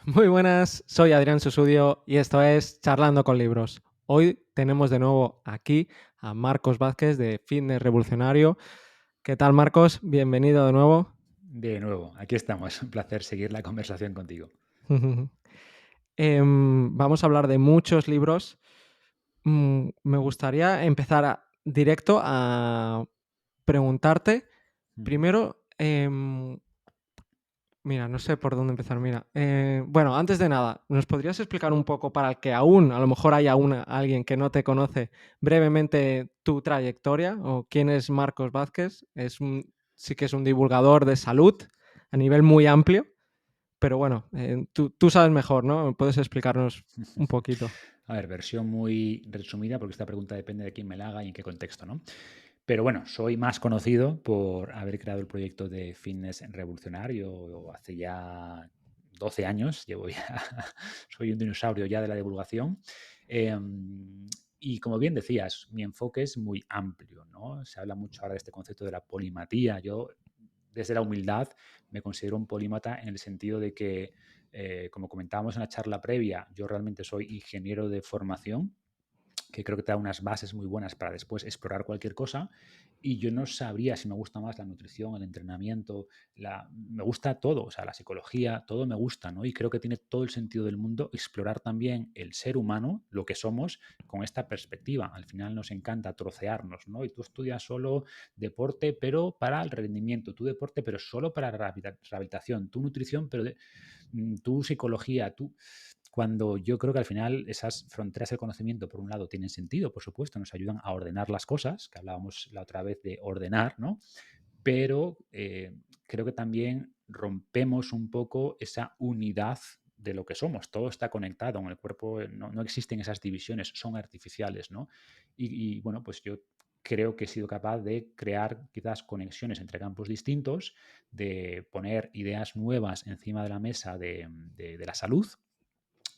Muy buenas, soy Adrián Susudio y esto es Charlando con Libros. Hoy tenemos de nuevo aquí a Marcos Vázquez de Fitness Revolucionario. ¿Qué tal, Marcos? Bienvenido de nuevo. De nuevo, aquí estamos. Un placer seguir la conversación contigo. Vamos a hablar de muchos libros. Me gustaría empezar directo a preguntarte Ujú. primero. Mira, no sé por dónde empezar. Mira, bueno, antes de nada, ¿nos podrías explicar un poco para el que aún, a lo mejor haya alguien que no te conoce, brevemente tu trayectoria o quién es Marcos Vázquez? Sí que es un divulgador de salud a nivel muy amplio, pero bueno, tú sabes mejor, ¿no? ¿Puedes explicarnos un poquito? A ver, versión muy resumida, porque esta pregunta depende de quién me la haga y en qué contexto, ¿no? Pero bueno, soy más conocido por haber creado el proyecto de Fitness Revolucionario hace ya 12 años. Llevo ya, soy un dinosaurio ya de la divulgación. Y como bien decías, mi enfoque es muy amplio, ¿no? Se habla mucho ahora de este concepto de la polimatía. Yo, desde la humildad, me considero un polímata en el sentido de que, como comentábamos en la charla previa, yo realmente soy ingeniero de formación, que creo que te da unas bases muy buenas para después explorar cualquier cosa. Y yo no sabría si me gusta más la nutrición, el entrenamiento, me gusta todo, o sea, la psicología, todo me gusta, ¿no? Y creo que tiene todo el sentido del mundo explorar también el ser humano, lo que somos, con esta perspectiva. Al final nos encanta trocearnos, ¿no? Y tú estudias solo deporte, pero para el rendimiento, tú deporte, pero solo para la rehabilitación, tu nutrición, pero tu psicología, tú cuando yo creo que al final esas fronteras del conocimiento, por un lado, tienen sentido, por supuesto, nos ayudan a ordenar las cosas, que hablábamos la otra vez de ordenar, ¿no? Pero creo que también rompemos un poco esa unidad de lo que somos. Todo está conectado en el cuerpo, no existen esas divisiones, son artificiales, ¿no? Bueno, pues yo creo que he sido capaz de crear quizás conexiones entre campos distintos, de poner ideas nuevas encima de la mesa de la salud.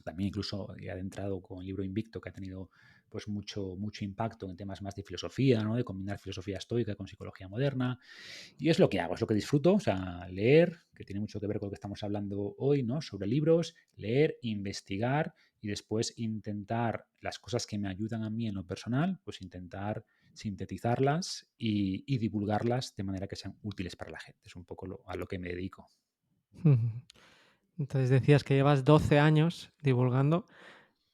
También incluso he adentrado con el libro Invicto, que ha tenido pues mucho impacto en temas más de filosofía, ¿no? De combinar filosofía estoica con psicología moderna. Y es lo que hago, es lo que disfruto, o sea, leer, que tiene mucho que ver con lo que estamos hablando hoy, ¿no? Sobre libros, leer, investigar y después intentar las cosas que me ayudan a mí en lo personal, pues intentar sintetizarlas y divulgarlas de manera que sean útiles para la gente. Es un poco a lo que me dedico. Entonces decías que llevas 12 años divulgando.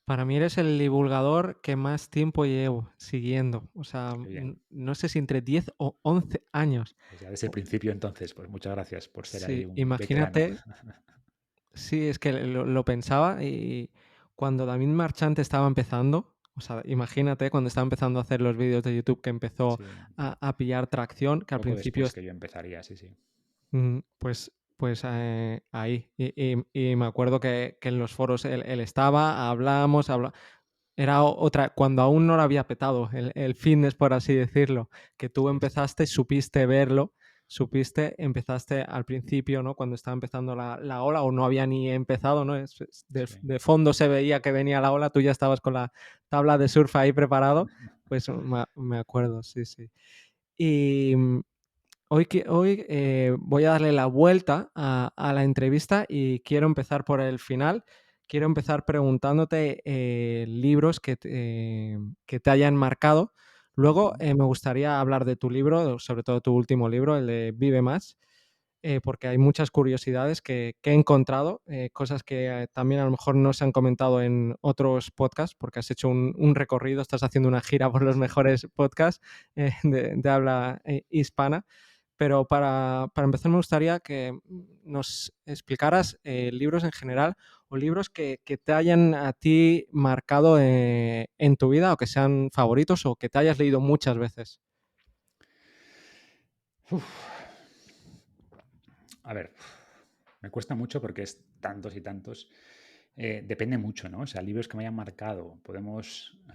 Para mí eres el divulgador que más tiempo llevo siguiendo. O sea, Qué bien. no sé si entre 10 o 11 años. Pues ya desde el principio entonces, pues muchas gracias por ser ahí Sí, un veterano. imagínate, sí, es que lo pensaba y cuando David Marchante estaba empezando, o sea, imagínate cuando estaba empezando a hacer los vídeos de YouTube que empezó Sí, a pillar tracción, que al poco principio, después que yo empezaría, sí, sí. pues ahí. Y me acuerdo que en los foros él estaba, era otra, cuando aún no lo había petado el fitness, por así decirlo, que tú Sí, empezaste, supiste verlo, empezaste al principio, ¿no? Cuando estaba empezando la ola o no había ni empezado, ¿no? sí. De fondo se veía que venía la ola, tú ya estabas con la tabla de surf ahí preparado, pues me acuerdo, sí, sí. Y hoy voy a darle la vuelta a la entrevista y quiero empezar por el final. Quiero empezar preguntándote libros que te hayan marcado. Luego Ujú. me gustaría hablar de tu libro, sobre todo tu último libro, el de Vive Más, porque hay muchas curiosidades que he encontrado, cosas que también a lo mejor no se han comentado en otros podcasts, porque has hecho un recorrido, estás haciendo una gira por los Sí. mejores podcasts de habla hispana. Pero para empezar me gustaría que nos explicaras libros en general o libros que te hayan a ti marcado en tu vida o que sean favoritos o que te hayas leído muchas veces. Uf. A ver, me cuesta mucho porque es tantos y tantos. Depende mucho, ¿no? O sea, libros que me hayan marcado. O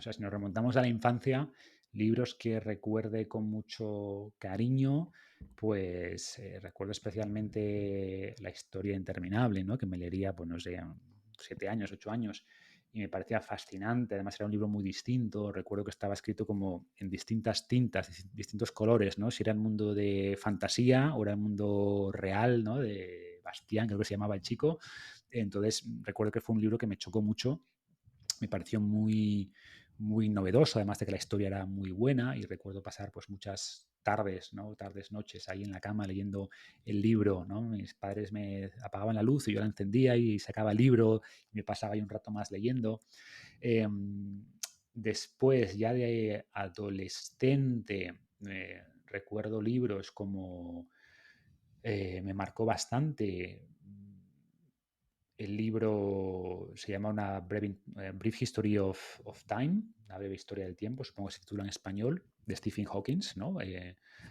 sea, si nos remontamos a la infancia, libros que recuerde con mucho cariño, pues recuerdo especialmente La historia interminable, ¿no? Que me leería, pues no sé, a 7 años, 8 años, y me parecía fascinante. Además, era un libro muy distinto. Recuerdo que estaba escrito como en distintas tintas, distintos colores, ¿no? Si era el mundo de fantasía o era el mundo real, ¿no? De Bastián, creo que se llamaba el chico. Entonces, recuerdo que fue un libro que me chocó mucho, me pareció muy, muy novedoso, además de que la historia era muy buena y recuerdo pasar pues muchas tardes, ¿no? Tardes, noches ahí en la cama leyendo el libro, ¿no? Mis padres me apagaban la luz y yo la encendía y sacaba el libro y me pasaba ahí un rato más leyendo. Eh, Después, ya de adolescente, recuerdo libros como me marcó bastante. El libro se llama una Brief History of Time, una breve historia del tiempo, supongo que se titula en español, de Stephen Hawking, ¿no?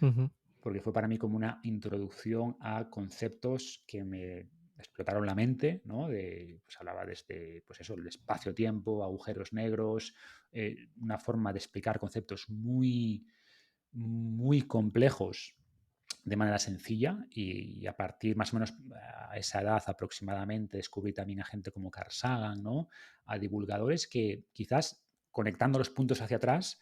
Ujú. Porque fue para mí como una introducción a conceptos que me explotaron la mente, ¿no? Pues hablaba desde, pues eso, el espacio-tiempo, agujeros negros, una forma de explicar conceptos muy, muy complejos de manera sencilla y a partir más o menos a esa edad aproximadamente descubrí también a gente como Carl Sagan, ¿no? A divulgadores que quizás conectando los puntos hacia atrás,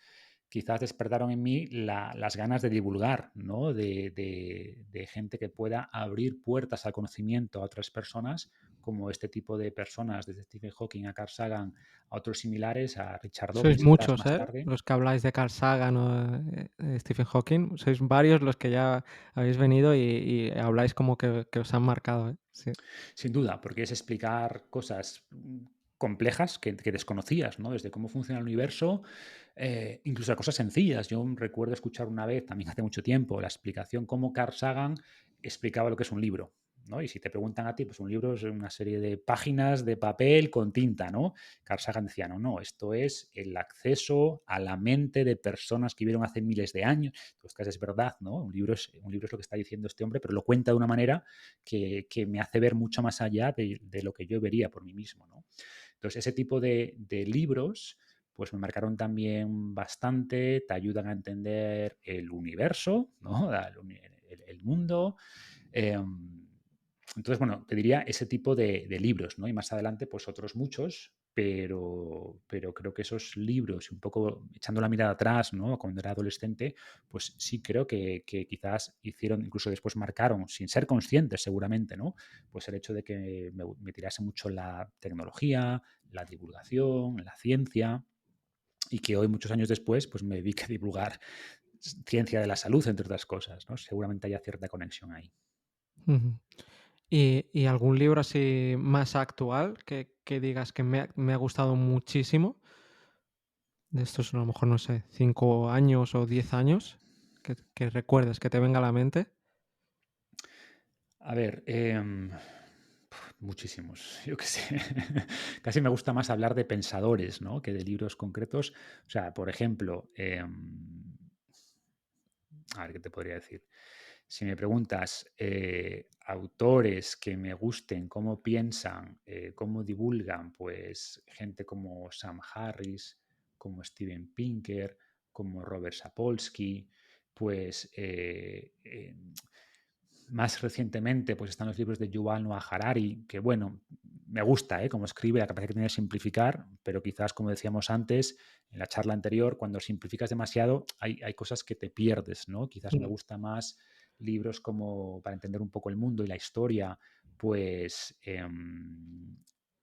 quizás despertaron en mí las ganas de divulgar, ¿no? De gente que pueda abrir puertas al conocimiento a otras personas, como este tipo de personas, desde Stephen Hawking a Carl Sagan, a otros similares, a Richard Sois Dawkins quizás muchos, más tarde. los que habláis de Carl Sagan o, Stephen Hawking. Sois varios los que ya habéis venido y habláis como que os han marcado, ¿eh? Sí. Sin duda, porque es explicar cosas complejas que desconocías, ¿no? Desde cómo funciona el universo, incluso a cosas sencillas. Yo recuerdo escuchar una vez, también hace mucho tiempo, la explicación cómo Carl Sagan explicaba lo que es un libro, ¿no? Y si te preguntan a ti, pues un libro es una serie de páginas de papel con tinta, ¿no? Carl Sagan decía, no, no, esto es el acceso a la mente de personas que vivieron hace miles de años. Pues casi es verdad, ¿no? Un libro es lo que está diciendo este hombre, pero lo cuenta de una manera que me hace ver mucho más allá de lo que yo vería por mí mismo, ¿no? Entonces, ese tipo de libros pues me marcaron también bastante, te ayudan a entender el universo, ¿no? El mundo. Eh, entonces, bueno, te diría ese tipo de libros, ¿no? Y más adelante, pues otros muchos, pero creo que esos libros, un poco echando la mirada atrás, ¿no? Cuando era adolescente, pues sí creo que quizás hicieron, incluso después marcaron, sin ser conscientes seguramente, ¿no? Pues el hecho de que me tirase mucho la tecnología, la divulgación, la ciencia, y que hoy, muchos años después, pues me dedique a divulgar ciencia de la salud, entre otras cosas, ¿no? Seguramente haya cierta conexión ahí. Ujú. ¿Y algún libro así más actual que digas que me ha gustado muchísimo? De estos, a lo mejor, no sé, 5 años o 10 años, que recuerdes, que te venga a la mente. A ver, muchísimos, yo qué sé. Casi me gusta más hablar de pensadores, ¿no? Que de libros concretos. O sea, por ejemplo, a ver qué te podría decir. Si me preguntas autores que me gusten, cómo piensan, cómo divulgan, pues gente como Sam Harris, como Steven Pinker, como Robert Sapolsky, pues más recientemente pues están los libros de Yuval Noah Harari, que bueno, me gusta cómo escribe, la capacidad que tiene de simplificar, pero quizás, como decíamos antes, en la charla anterior, cuando simplificas demasiado, hay cosas que te pierdes, ¿no? Quizás me Mm. gusta más libros como para entender un poco el mundo y la historia, pues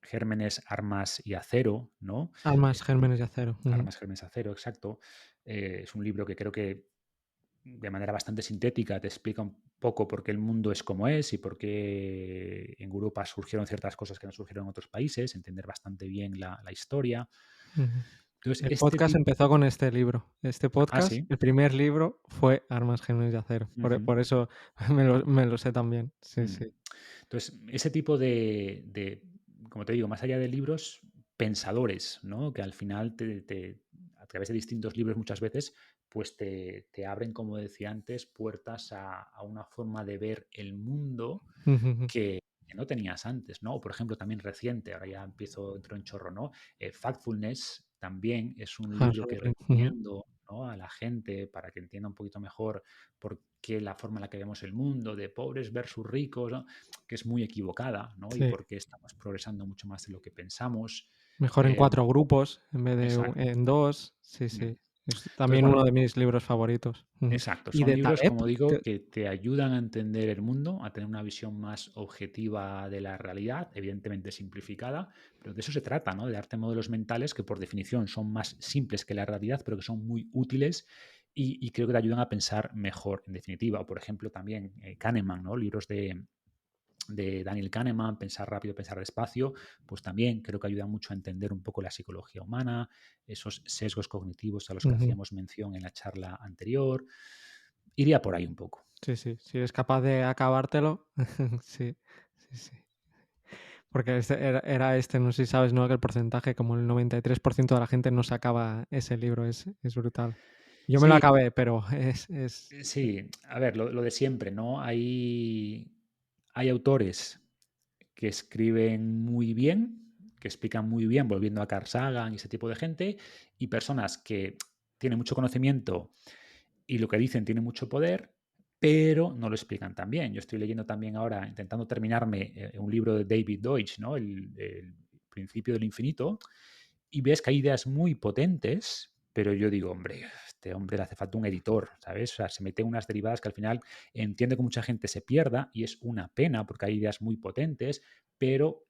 Gérmenes, Armas y Acero, ¿no? Almas, Es un libro, gérmenes de acero. Ujú. Armas, Gérmenes, Acero, exacto. Es un libro que creo que de manera bastante sintética te explica un poco por qué el mundo es como es y por qué en Europa surgieron ciertas cosas que no surgieron en otros países, entender bastante bien la historia. Ujú. Entonces, El este podcast tipo... empezó con este libro. Este Ah, podcast, sí. el primer libro fue Armas, gérmenes de acero. Ujú. Por eso me lo sé también. Sí, Mm. sí. Entonces, ese tipo como te digo, más allá de libros, pensadores, ¿no? Que al final a través de distintos libros muchas veces, pues te abren, como decía antes, puertas a una forma de ver el mundo Ujú, ujú. que no tenías antes, ¿no? O, por ejemplo, también reciente, ahora ya entro en chorro, ¿no? Factfulness también es un Hans libro que Rosling. Ujú. recomiendo, ¿no? A la gente para que entienda un poquito mejor por qué la forma en la que vemos el mundo, de pobres versus ricos, ¿no? Que es muy equivocada, ¿no? Y Sí. por qué estamos progresando mucho más de lo que pensamos. Mejor en Eh, 4 grupos en vez de exacto. en 2. Sí, Mm. sí. Es Entonces, también bueno, uno de mis libros favoritos. Ujú. exacto, ¿Y son de libros, Taleb? como digo, Te que te ayudan a entender el mundo, a tener una visión más objetiva de la realidad, evidentemente simplificada, pero de eso se trata, ¿no? De darte modelos mentales que por definición son más simples que la realidad, pero que son muy útiles y creo que te ayudan a pensar mejor, en definitiva. O, por ejemplo, también Kahneman, ¿no? Libros de Daniel Kahneman, Pensar rápido, pensar despacio, pues también creo que ayuda mucho a entender un poco la psicología humana, esos sesgos cognitivos a los que Ujú. hacíamos mención en la charla anterior. Iría por ahí un poco. Sí, sí, si eres capaz de acabártelo, sí, sí, sí. Porque era este, no sé si sabes, ¿no? Que el porcentaje, como el 93% de la gente no se acaba ese libro, es brutal. Yo me lo Sí, acabé, pero es sí, a ver, lo de siempre, ¿no? Hay autores que escriben muy bien, que explican muy bien, volviendo a Carl Sagan y ese tipo de gente, y personas que tienen mucho conocimiento y lo que dicen tiene mucho poder, pero no lo explican tan bien. Yo estoy leyendo también ahora, intentando terminarme un libro de David Deutsch, ¿no? El principio del infinito, y ves que hay ideas muy potentes, pero yo digo, hombre, este hombre le hace falta un editor, ¿sabes? O sea, se mete en unas derivadas que al final entiende que mucha gente se pierda y es una pena porque hay ideas muy potentes, pero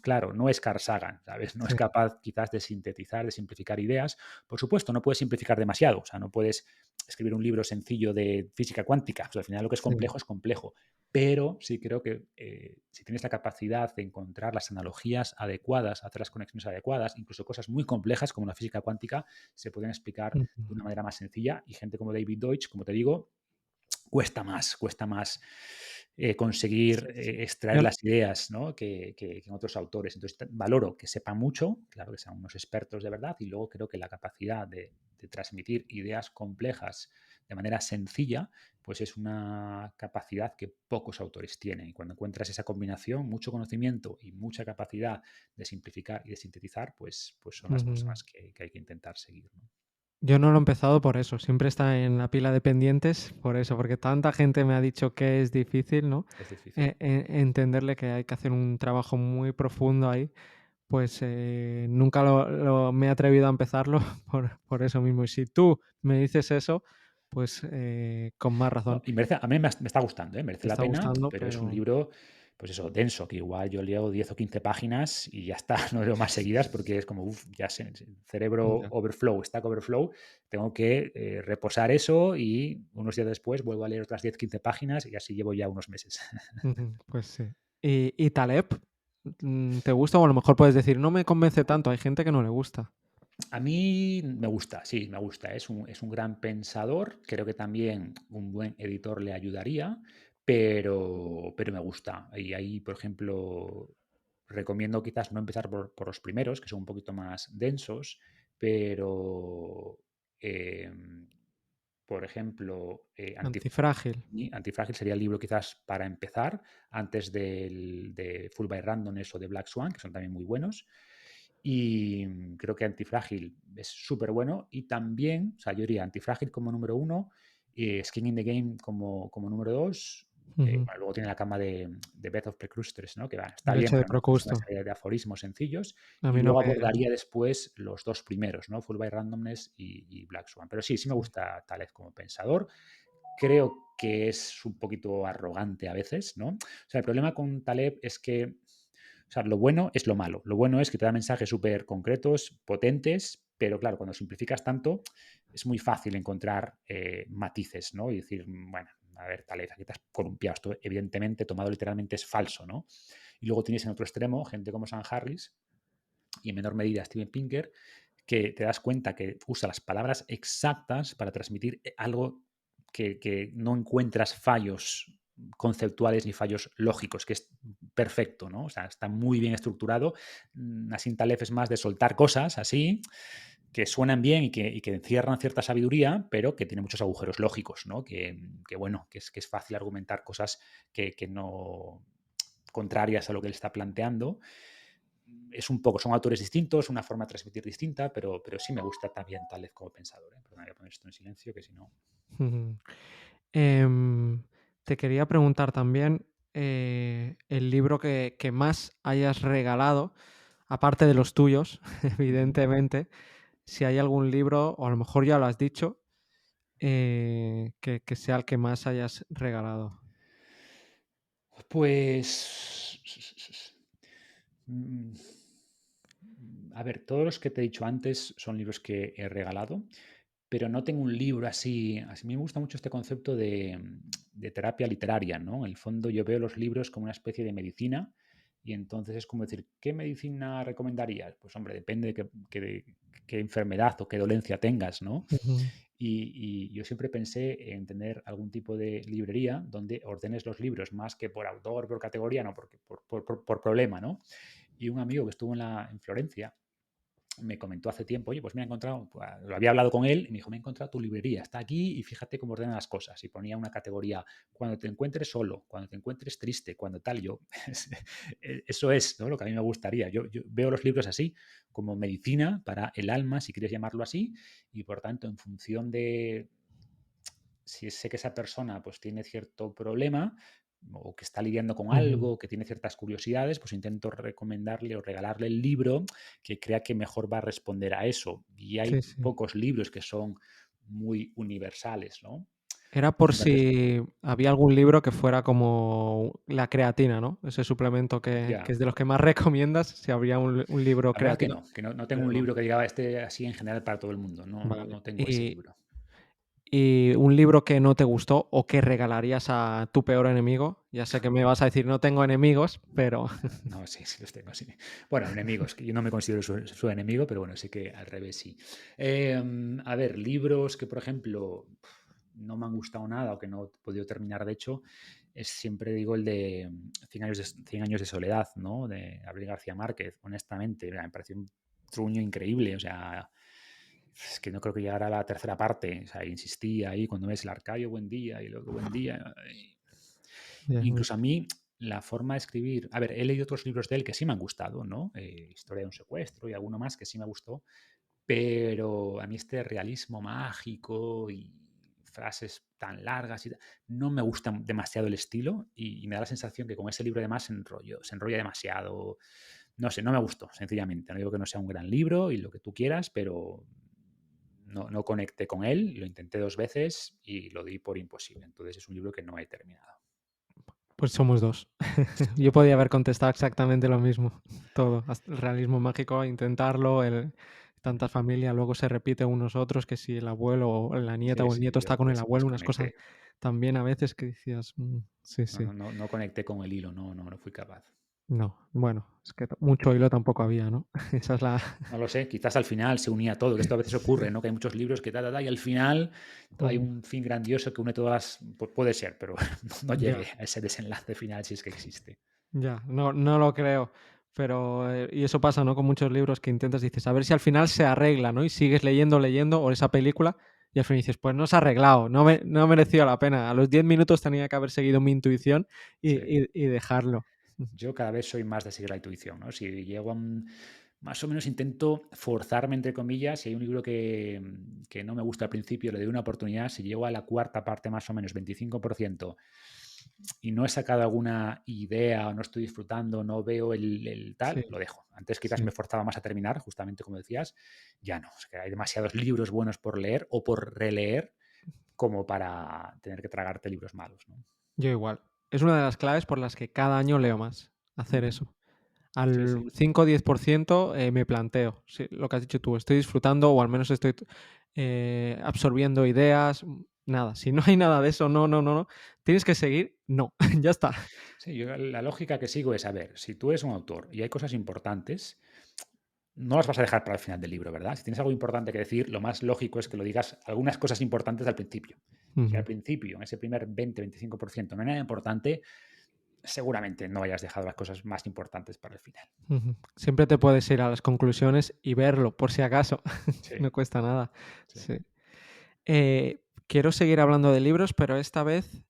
claro, no es Carl Sagan, ¿sabes? No es sí, capaz quizás de sintetizar, de simplificar ideas. Por supuesto, no puedes simplificar demasiado, o sea, no puedes escribir un libro sencillo de física cuántica, o sea, al final lo que sí. es complejo, pero sí creo que si tienes la capacidad de encontrar las analogías adecuadas, hacer las conexiones adecuadas, incluso cosas muy complejas como la física cuántica, se pueden explicar Ujú. de una manera más sencilla y gente como David Deutsch, como te digo, cuesta más Sí, conseguir sí. extraer Yo las ideas, ¿no? que en otros autores. Entonces, valoro que sepan mucho, claro que sean unos expertos de verdad, y luego creo que la capacidad de transmitir ideas complejas de manera sencilla, pues es una capacidad que pocos autores tienen. Y cuando encuentras esa combinación, mucho conocimiento y mucha capacidad de simplificar y de sintetizar, pues son las ujú. personas que hay que intentar seguir, ¿no? Yo no lo he empezado por eso, siempre está en la pila de pendientes por eso, porque tanta gente me ha dicho que es difícil, ¿no? Es difícil. Entenderle que hay que hacer un trabajo muy profundo ahí, pues, nunca me he atrevido a empezarlo por eso mismo. Y si tú me dices eso, pues, con más No, razón. y merece, a mí me está gustando, ¿eh? Merece Te la está pena, gustando, pero es un pero libro, pues eso, denso, que igual yo leo 10 o 15 páginas y ya está, no leo más seguidas porque es como, uff, ya sé, cerebro ya. overflow, stack overflow, tengo que reposar eso y unos días después vuelvo a leer otras 10 15 páginas y así llevo ya unos meses. Ujú, pues sí. ¿Y Taleb? ¿Te gusta? O a lo mejor puedes decir: "No me convence tanto", hay gente que no le gusta. A mí me gusta, sí, me gusta. Es un gran pensador. Creo que también un buen editor le ayudaría, pero me gusta. Y ahí, por ejemplo, recomiendo quizás no empezar por los primeros, que son un poquito más densos, pero, em, por ejemplo, Antifrágil. Antifrágil sería el libro quizás para empezar, antes de Full by Randomness o de Black Swan, que son también muy buenos. Y creo que Antifrágil es súper bueno. Y también, o sea, yo diría Antifrágil como número uno, y Skin in the Game como número dos. Ujú. Bueno, luego tiene la cama de Beth of Precrusters, ¿no? Que está bien, Leche de pero no es una Procusto. serie de aforismos sencillos. A Y mí no luego me abordaría después los dos primeros, ¿no? Full by Randomness y Black Swan. Pero sí, sí me sí. gusta Taleb como pensador. Creo que es un poquito arrogante a veces, ¿no? O sea, el problema con Taleb es que, o sea, lo bueno es lo malo. Lo bueno es que te da mensajes súper concretos, potentes, pero claro, cuando simplificas tanto, es muy fácil encontrar matices, ¿no? Y decir, bueno, a ver, Taleb, aquí te has columpiado. Esto, evidentemente, tomado literalmente, es falso, ¿no? Y luego tienes en otro extremo gente como Sam Harris y en menor medida Steven Pinker, que te das cuenta que usa las palabras exactas para transmitir algo que no encuentras fallos conceptuales ni fallos lógicos, que es perfecto, ¿no? O sea, está muy bien estructurado. Nassim Taleb es más de soltar cosas así, que suenan bien y que encierran cierta sabiduría, pero que tiene muchos agujeros lógicos, ¿no? Que bueno, que es fácil argumentar cosas que no contrarias a lo que él está planteando. Es un poco, son autores distintos, una forma de transmitir distinta, pero sí me gusta también Taleb como pensador. Perdón, voy a poner esto en silencio, que si no. Ujú. Em, Te quería preguntar también, el libro que más hayas regalado, aparte de los tuyos, Ujú. evidentemente, si hay algún libro, o a lo mejor ya lo has dicho, que sea el que más hayas regalado. Pues, mm, a ver, todos los que te he dicho antes son libros que he regalado, pero no tengo un libro así. Así me gusta mucho este concepto de terapia literaria, ¿no? En el fondo yo veo los libros como una especie de medicina y entonces es como decir, ¿qué medicina recomendarías? Pues hombre, depende de qué enfermedad o qué dolencia tengas, ¿no? Ujú, Y yo siempre pensé en tener algún tipo de librería donde ordenes los libros más que por autor, por categoría, no, porque por problema, ¿no? Y un amigo que estuvo en Florencia me comentó hace tiempo, oye, pues me he encontrado, pues, lo había hablado con él y me dijo, me he encontrado tu librería, está aquí y fíjate cómo ordena las cosas. Y ponía una categoría, cuando te encuentres solo, cuando te encuentres triste, cuando tal, yo, eso es, ¿no?, lo que a mí me gustaría. Yo veo los libros así, como medicina para el alma, si quieres llamarlo así, y por tanto, en función de si sé que esa persona pues tiene cierto problema o que está lidiando con ujú. algo, que tiene ciertas curiosidades, pues intento recomendarle o regalarle el libro que crea que mejor va a responder a eso. Y Sí, hay sí. pocos libros que son muy universales, ¿no? Era por Entonces, si había algún libro que fuera como la creatina, ¿no? Ese suplemento que ya, es de los que más recomiendas, si habría un libro la verdad creatina, que no tengo pero un no. libro que diga este así en general para todo el mundo. Vale. No tengo ese libro. Y un libro que no te gustó o que regalarías a tu peor enemigo. Ya sé que me vas a decir: "No tengo enemigos", pero No, sí, sí los tengo, sí. Bueno, enemigos, que yo no me considero su enemigo, pero bueno, sí que al revés sí. A ver, libros que, por ejemplo, no me han gustado nada o que no he podido terminar, de hecho, es siempre digo el de 100 años de soledad, ¿no? De Gabriel García Márquez, honestamente, me pareció un truño increíble, o sea, es que no creo que llegara a la tercera parte, o sea, insistía ahí cuando ves el Arcadio, buen día, y luego buen día. ya, Incluso a mí, la forma de escribir. A ver, he leído otros libros de él que sí me han gustado, ¿no? Historia de un secuestro y alguno más que sí me gustó, pero a mí este realismo mágico y frases tan largas no me gusta demasiado el estilo y me da la sensación que con ese libro además se enrolla demasiado. No sé, no me gustó, sencillamente. No digo que no sea un gran libro y lo que tú quieras, pero no conecté con él, lo intenté 2 veces y lo di por imposible. Entonces es un libro que no he terminado. pues somos 2. Yo podía haber contestado exactamente lo mismo. Todo, hasta el realismo mágico, intentarlo, el tanta Ujú. familia, luego se repite unos otros, que si el abuelo o la nieta Sí, o el sí, nieto yo está con el abuelo, unas cosas desconecté. también a veces que decías: sí, sí". No conecté con el hilo, no fui capaz. No, bueno, es que mucho hilo tampoco había, ¿no? Esa es la No lo sé, quizás al final se unía todo, que esto a veces ocurre, ¿no? Que hay muchos libros que y al final hay mm, un fin grandioso que une todas las. Puede ser, pero no ya. llegué a ese desenlace final si es que existe. Ya, no lo creo. Pero, y eso pasa, ¿no? Con muchos libros que intentas, dices, a ver si al final se arregla, ¿no? Y sigues leyendo, leyendo, o esa película, y al final dices, pues no se ha arreglado, no ha merecido la pena. A los 10 minutos tenía que haber seguido mi intuición Sí. y dejarlo. Yo cada vez soy más de seguir la intuición, ¿no? Si llego a más o menos intento forzarme, entre comillas, si hay un libro que no me gusta al principio, le doy una oportunidad, si llego a la cuarta parte más o menos, 25%, y no he sacado alguna idea o no estoy disfrutando, no veo el Sí, tal, lo dejo. Antes quizás sí. me forzaba más a terminar, justamente como decías, ya no, es que hay demasiados libros buenos por leer o por releer como para tener que tragarte libros malos, ¿no? Yo igual. Es una de las claves por las que cada año leo más, hacer Ujú. eso. Sí, Al sí, 5 o 10%, me planteo, sí, lo que has dicho tú, estoy disfrutando o al menos estoy absorbiendo ideas, nada, si no hay nada de eso, no, tienes que seguir, no, ya está. sí, yo la lógica que sigo es, a ver, si tú eres un autor y hay cosas importantes, no las vas a dejar para el final del libro, ¿verdad? Si tienes algo importante que decir, lo más lógico es que lo digas algunas cosas importantes al principio. Si al Ujú, principio, en ese primer 20-25%, no hay nada importante, seguramente no hayas dejado las cosas más importantes para el final. ujú. Siempre te puedes ir a las conclusiones y verlo, por si acaso, Sí, no cuesta nada, sí. sí. Quiero seguir hablando de libros, pero esta vez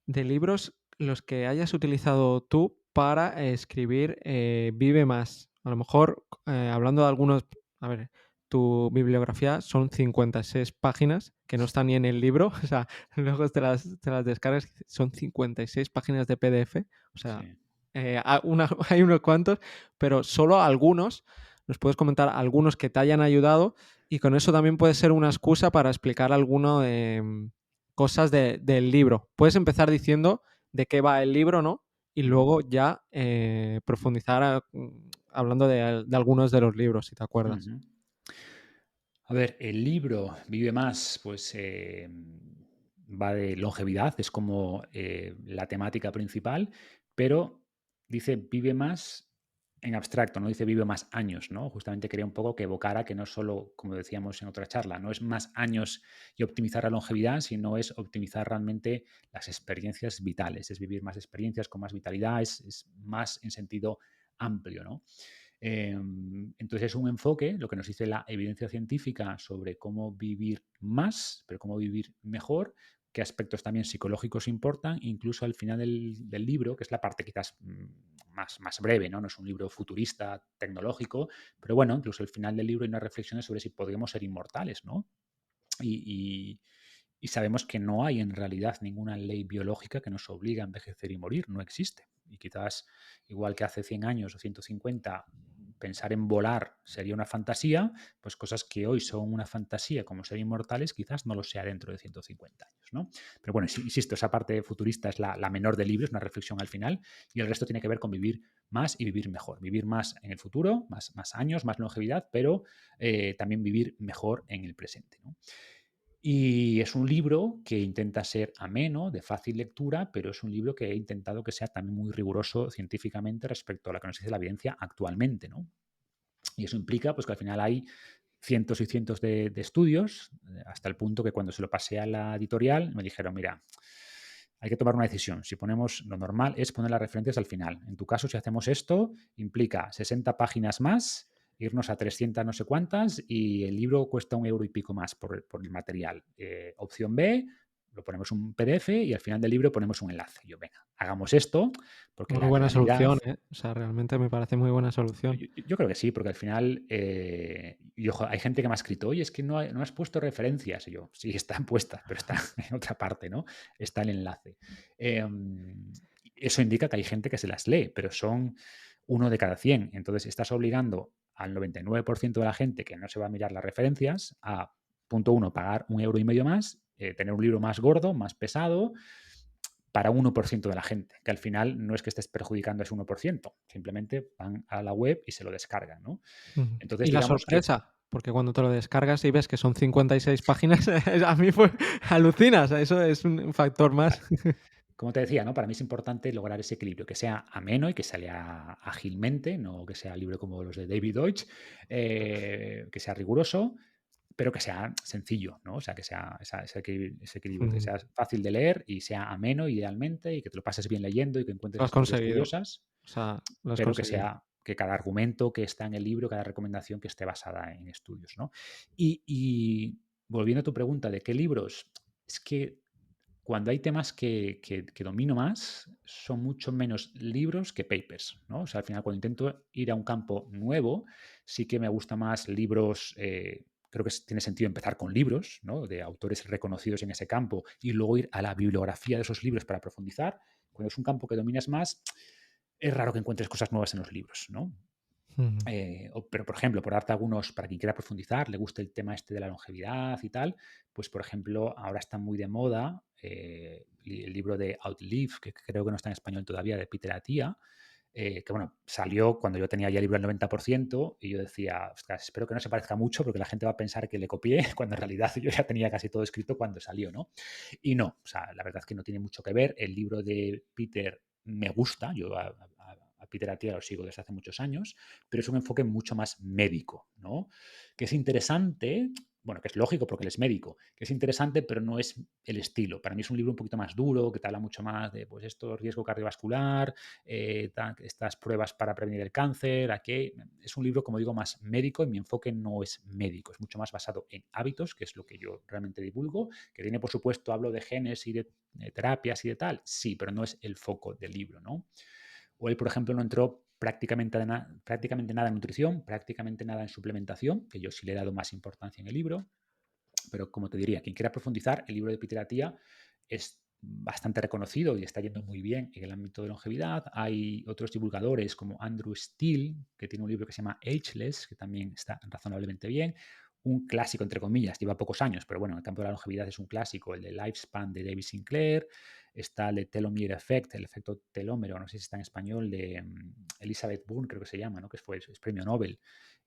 de libros los que hayas utilizado tú para escribir Vive Más. A lo mejor, hablando de algunos, a ver, tu bibliografía son 56 páginas, que no están ni en el libro, o sea, luego te las descargas, son 56 páginas de PDF, o sea, Sí. hay unos cuantos, pero solo algunos, nos puedes comentar algunos que te hayan ayudado Y con eso también puede ser una excusa para explicar alguno cosas del libro. Puedes empezar diciendo de qué va el libro, ¿no? Y Ujú, luego ya profundizar hablando de algunos de los libros, si te acuerdas. ujú. A ver, el libro Vive Más, pues va de longevidad, es como la temática principal, pero dice vive más en abstracto, no dice vive más años, ¿no? Justamente quería un poco que evocara que no solo, como decíamos en otra charla, no es más años y optimizar la longevidad, sino es optimizar realmente las experiencias vitales, es vivir más experiencias con más vitalidad, es más en sentido amplio, ¿no? Entonces es un enfoque, lo que nos dice la evidencia científica sobre cómo vivir más, pero cómo vivir mejor, qué aspectos también psicológicos importan, incluso al final del libro, que es la parte quizás más breve, ¿no? No es un libro futurista, tecnológico, pero bueno, incluso al final del libro hay unas reflexiones sobre si podríamos ser inmortales, ¿no? Y, y sabemos que no hay en realidad ninguna ley biológica que nos obligue a envejecer y morir, no existe. Y quizás, igual que hace 100 años o 150, pensar en volar sería una fantasía, pues cosas que hoy son una fantasía, como ser inmortales, quizás no lo sea dentro de 150 años, ¿no? Pero bueno, insisto, esa parte futurista es la menor del libro, es una reflexión al final, y el resto tiene que ver con vivir más y vivir mejor. Vivir más en el futuro, más años, más longevidad, pero también vivir mejor en el presente, ¿no? Y es un libro que intenta ser ameno, de fácil lectura, pero es un libro que he intentado que sea también muy riguroso científicamente respecto a lo que nos dice la evidencia actualmente, ¿no? Y eso implica pues, que al final hay cientos y cientos de estudios, hasta el punto que cuando se lo pasé a la editorial me dijeron, mira, hay que tomar una decisión. Si ponemos, lo normal es poner las referencias al final. En tu caso, si hacemos esto, implica 60 páginas más, irnos a 300 no sé cuántas y el libro cuesta un euro y pico más por el material. Opción B, lo ponemos un PDF y al final del libro ponemos un enlace. Yo, venga, hagamos esto porque Muy la buena realidad. solución, ¿eh? O sea, realmente me parece muy buena solución. Yo creo que sí, porque al final, y ojo, hay gente que me ha escrito, oye, es que no has puesto referencias. Y yo, sí, están puestas, pero está en otra parte, ¿no? Está el enlace. Eso indica que hay gente que se las lee, pero son uno de cada 100. Entonces, estás obligando al 99% de la gente que no se va a mirar las referencias a, punto uno, pagar un euro y medio más, tener un libro más gordo, más pesado, para 1% de la gente, que al final no es que estés perjudicando a ese 1%, simplemente van a la web y se lo descargan, ¿no? Ujú. Entonces, Y la digamos que, sorpresa, porque cuando te lo descargas y ves que son 56 páginas, a mí fue alucinas, eso es un factor más. como te decía, ¿no? Para mí es importante lograr ese equilibrio, que sea ameno y que se lea ágilmente, no que sea libre como los de David Deutsch, que sea riguroso, pero que sea sencillo, ¿no? O sea, que sea ese equilibrio, que Ujú. sea fácil de leer y sea ameno idealmente y que te lo pases bien leyendo y que Lo encuentres has historias conseguido, curiosas, o sea, lo has pero que conseguido. sea que cada argumento que está en el libro, cada recomendación que esté basada en estudios, ¿no? Y volviendo a tu pregunta de qué libros, es que cuando hay temas que domino más, son mucho menos libros que papers, ¿no? O sea, al final, cuando intento ir a un campo nuevo, sí que me gusta más libros, creo que tiene sentido empezar con libros, ¿no? De autores reconocidos en ese campo y luego ir a la bibliografía de esos libros para profundizar. Cuando es un campo que dominas más, es raro que encuentres cosas nuevas en los libros, ¿no? Ujú. Pero, por ejemplo, por darte algunos, para quien quiera profundizar, le guste el tema este de la longevidad y tal, pues, por ejemplo, ahora está muy de moda el libro de Outlive, que creo que no está en español todavía, de Peter Attia, que bueno, salió cuando yo tenía ya el libro al 90% y yo decía, ostras, espero que no se parezca mucho porque la gente va a pensar que le copié, cuando en realidad yo ya tenía casi todo escrito cuando salió, ¿no? Y no, o sea, la verdad es que no tiene mucho que ver. El libro de Peter me gusta, yo a Peter Attia lo sigo desde hace muchos años, pero es un enfoque mucho más médico, ¿no? Que es interesante, bueno, que es lógico porque él es médico, que es interesante, pero no es el estilo. Para mí es un libro un poquito más duro, que te habla mucho más de, pues, esto, riesgo cardiovascular, estas pruebas para prevenir el cáncer, aquí. Es un libro, como digo, más médico y mi enfoque no es médico, es mucho más basado en hábitos, que es lo que yo realmente divulgo, que tiene, por supuesto, hablo de genes y de terapias y de tal, sí, pero no es el foco del libro, ¿no? O él, por ejemplo, no entró prácticamente nada en nutrición, prácticamente nada en suplementación, que yo sí le he dado más importancia en el libro, pero como te diría, quien quiera profundizar, el libro de Peter Attia es bastante reconocido y está yendo muy bien en el ámbito de longevidad. Hay otros divulgadores como Andrew Steele, que tiene un libro que se llama Ageless, que también está razonablemente bien. un clásico, entre comillas, lleva pocos años, pero bueno, en el campo de la longevidad es un clásico, el de Lifespan de David Sinclair, está el de Telomere Effect, el efecto telómero, no sé si está en español, de Elizabeth Bourne, creo que se llama, ¿no? Que es premio Nobel.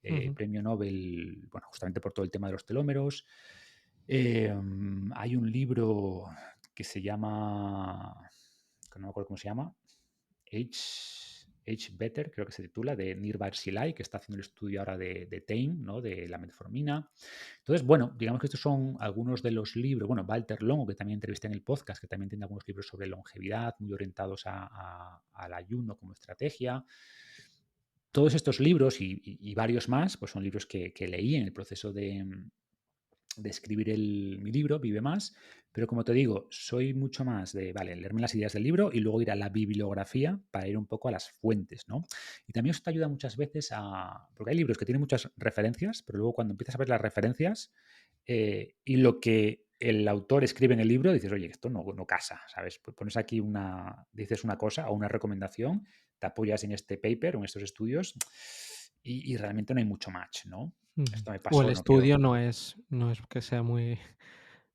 Ujú, Premio Nobel, bueno, justamente por todo el tema de los telómeros. Hay un libro que se llama, que no me acuerdo cómo se llama, Age Better, creo que se titula, de Nir Barsilai, que está haciendo el estudio ahora de Tame, ¿no? De la metformina. Entonces, bueno, digamos que estos son algunos de los libros. Bueno, Walter Longo, que también entrevisté en el podcast, que también tiene algunos libros sobre longevidad, muy orientados al ayuno como estrategia. Todos estos libros y varios más, pues son libros que leí en el proceso de escribir mi libro, Vive Más, pero como te digo, soy mucho más de, vale, leerme las ideas del libro y luego ir a la bibliografía para ir un poco a las fuentes, ¿no? Y también eso te ayuda muchas veces porque hay libros que tienen muchas referencias, pero luego cuando empiezas a ver las referencias y lo que el autor escribe en el libro, dices, oye, esto no casa, ¿sabes? Pues pones aquí dices una cosa o una recomendación, te apoyas en este paper o en estos estudios y realmente no hay mucho match, ¿no? ujú. Esto me O el pasó, no quiero. estudio no es que sea muy